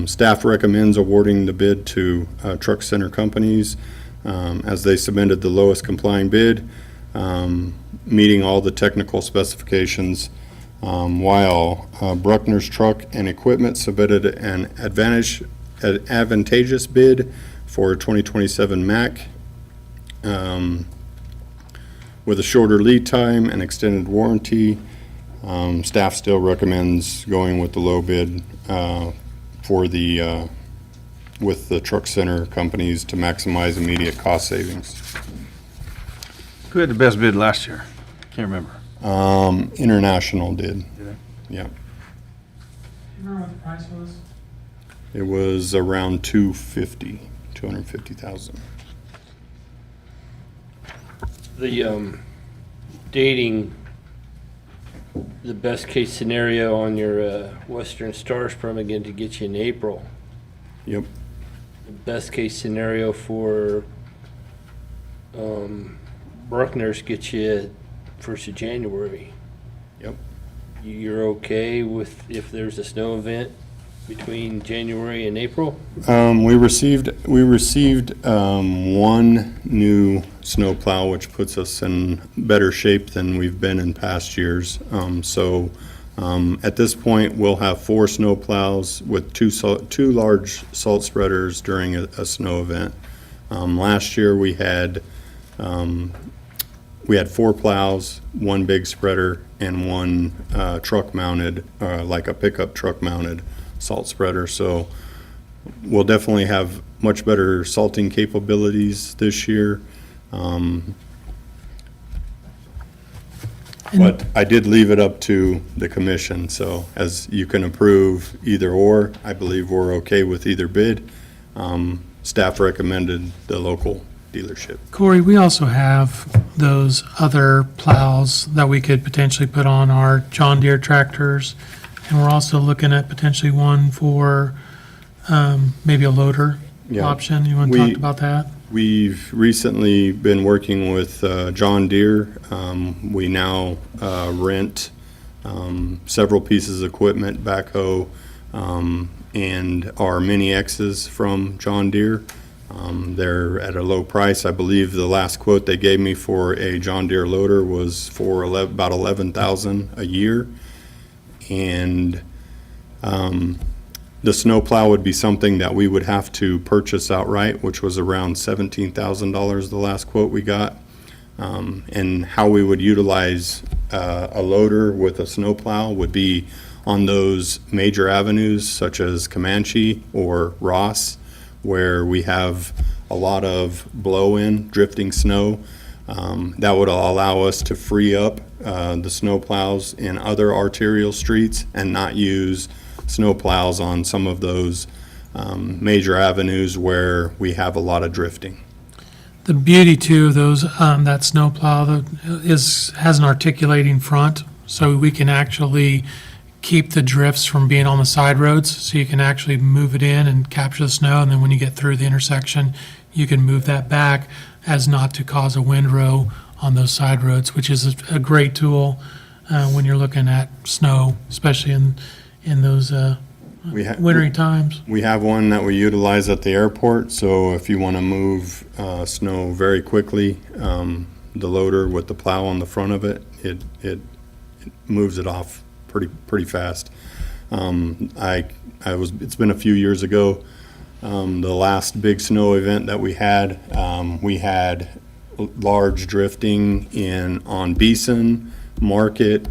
Speaker 5: Staff recommends awarding the bid to Truck Center Companies as they submitted the lowest complying bid, meeting all the technical specifications, while Bruckner's Truck and Equipment submitted an Advantage advantageous bid for 2027 Mack with a shorter lead time and extended warranty. Staff still recommends going with the low bid with the truck center companies to maximize immediate cost savings.
Speaker 8: Who had the best bid last year? Can't remember.
Speaker 5: International did.
Speaker 8: Did they?
Speaker 5: Yeah.
Speaker 3: Do you remember what the price was?
Speaker 5: It was around 250,000.
Speaker 6: The dating, the best case scenario on your Western Stars permit to get you in April.
Speaker 5: Yep.
Speaker 6: The best case scenario for Bruckner's gets you 1st of January.
Speaker 5: Yep.
Speaker 6: You're okay with if there's a snow event between January and April?
Speaker 5: We received one new snowplow, which puts us in better shape than we've been in past years. At this point, we'll have 4 snowplows with two large salt spreaders during a snow event. Last year, we had 4 plows, 1 big spreader, and 1 truck-mounted, like a pickup truck-mounted salt spreader. So we'll definitely have much better salting capabilities this year. But I did leave it up to the commission, so as you can approve either or, I believe we're okay with either bid. Staff recommended the local dealership.
Speaker 3: Corey, we also have those other plows that we could potentially put on our John Deere tractors. And we're also looking at potentially one for maybe a loader
Speaker 5: Yeah.
Speaker 3: option. You want to talk about that?
Speaker 5: We've recently been working with John Deere. We now rent several pieces of equipment, backhoe, and our Mini X's from John Deere. They're at a low price. I believe the last quote they gave me for a John Deere loader was for about $11,000 a year. And the snowplow would be something that we would have to purchase outright, which was around $17,000 the last quote we got. And how we would utilize a loader with a snowplow would be on those major avenues such as Comanche or Ross, where we have a lot of blow-in, drifting snow. That would allow us to free up the snowplows in other arterial streets and not use snowplows on some of those major avenues where we have a lot of drifting.
Speaker 3: The beauty too of those, that snowplow has an articulating front, so we can actually keep the drifts from being on the side roads. So you can actually move it in and capture the snow, and then when you get through the intersection, you can move that back as not to cause a windrow on those side roads, which is a great tool when you're looking at snow, especially in those wintering times.
Speaker 5: We have one that we utilize at the airport, so if you want to move snow very quickly, the loader with the plow on the front of it, it moves it off pretty fast. It's been a few years ago. The last big snow event that we had large drifting on Beeson, Market,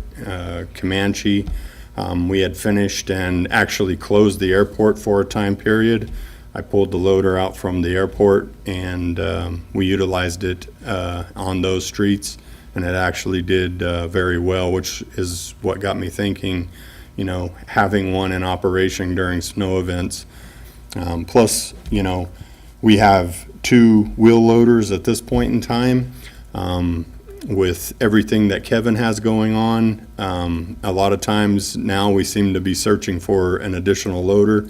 Speaker 5: Comanche. We had finished and actually closed the airport for a time period. I pulled the loader out from the airport and we utilized it on those streets, and it actually did very well, which is what got me thinking, having one in operation during snow events. Plus, we have 2 wheel loaders at this point in time. With everything that Kevin has going on, a lot of times now we seem to be searching for an additional loader,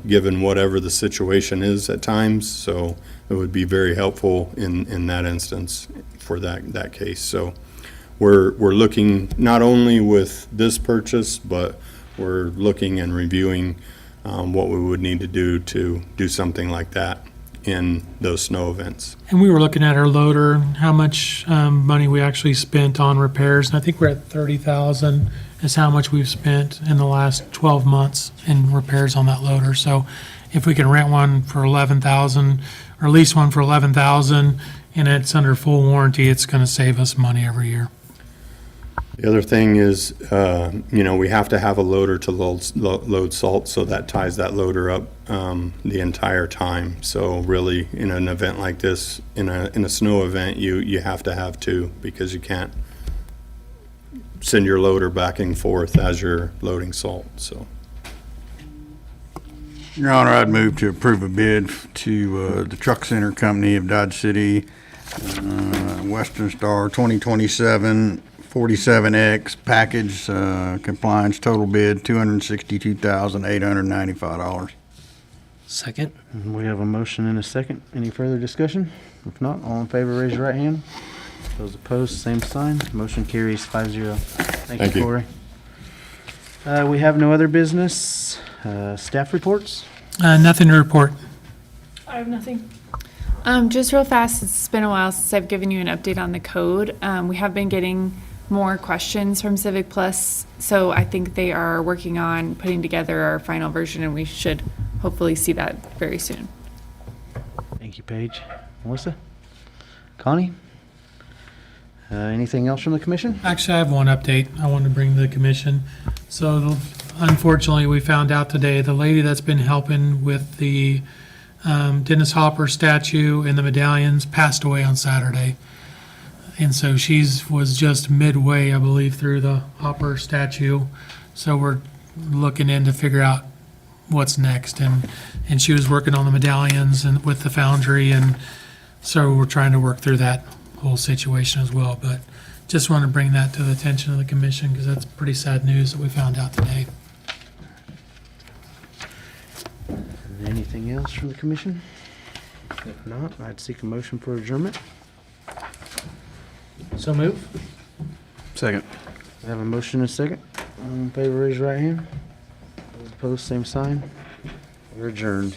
Speaker 5: given whatever the situation is at times. So it would be very helpful in that instance for that case. So we're looking not only with this purchase, but we're looking and reviewing what we would need to do something like that in those snow events.
Speaker 3: And we were looking at our loader, how much money we actually spent on repairs. And I think we're at $30,000 is how much we've spent in the last 12 months in repairs on that loader. So if we can rent one for 11,000 or lease one for 11,000 and it's under full warranty, it's going to save us money every year.
Speaker 5: The other thing is, we have to have a loader to load salt, so that ties that loader up the entire time. So really, in an event like this, in a snow event, you have to have two, because you can't send your loader back and forth as you're loading salt, so.
Speaker 7: Your Honor, I'd move to approve a bid to the Truck Center Company of Dodge City, Western Star 2027 47X package compliance, total bid $262,895.
Speaker 12: Second.
Speaker 1: We have a motion and a second. Any further discussion? If not, all in favor, raise your right hand. Those opposed, same sign. Motion carries 5-0. Thank you, Corey. We have no other business. Staff reports?
Speaker 3: Nothing to report.
Speaker 2: I have nothing.
Speaker 11: Just real fast, it's been a while since I've given you an update on the code. We have been getting more questions from Civic Plus, so I think they are working on putting together our final version, and we should hopefully see that very soon.
Speaker 1: Thank you, Paige. Melissa? Connie? Anything else from the commission?
Speaker 3: Actually, I have one update I wanted to bring to the commission. So unfortunately, we found out today, the lady that's been helping with the Dennis Hopper statue and the medallions passed away on Saturday. And so was just midway, I believe, through the Hopper statue. So we're looking in to figure out what's next. And she was working on the medallions and with the foundry. And so we're trying to work through that whole situation as well. But just want to bring that to the attention of the commission because that's pretty sad news that we found out today.
Speaker 1: Anything else from the commission? If not, I'd seek a motion for adjournment.
Speaker 12: So move.
Speaker 8: Second.
Speaker 1: I have a motion and a second. All in favor, raise your right hand. Those opposed, same sign. We're adjourned.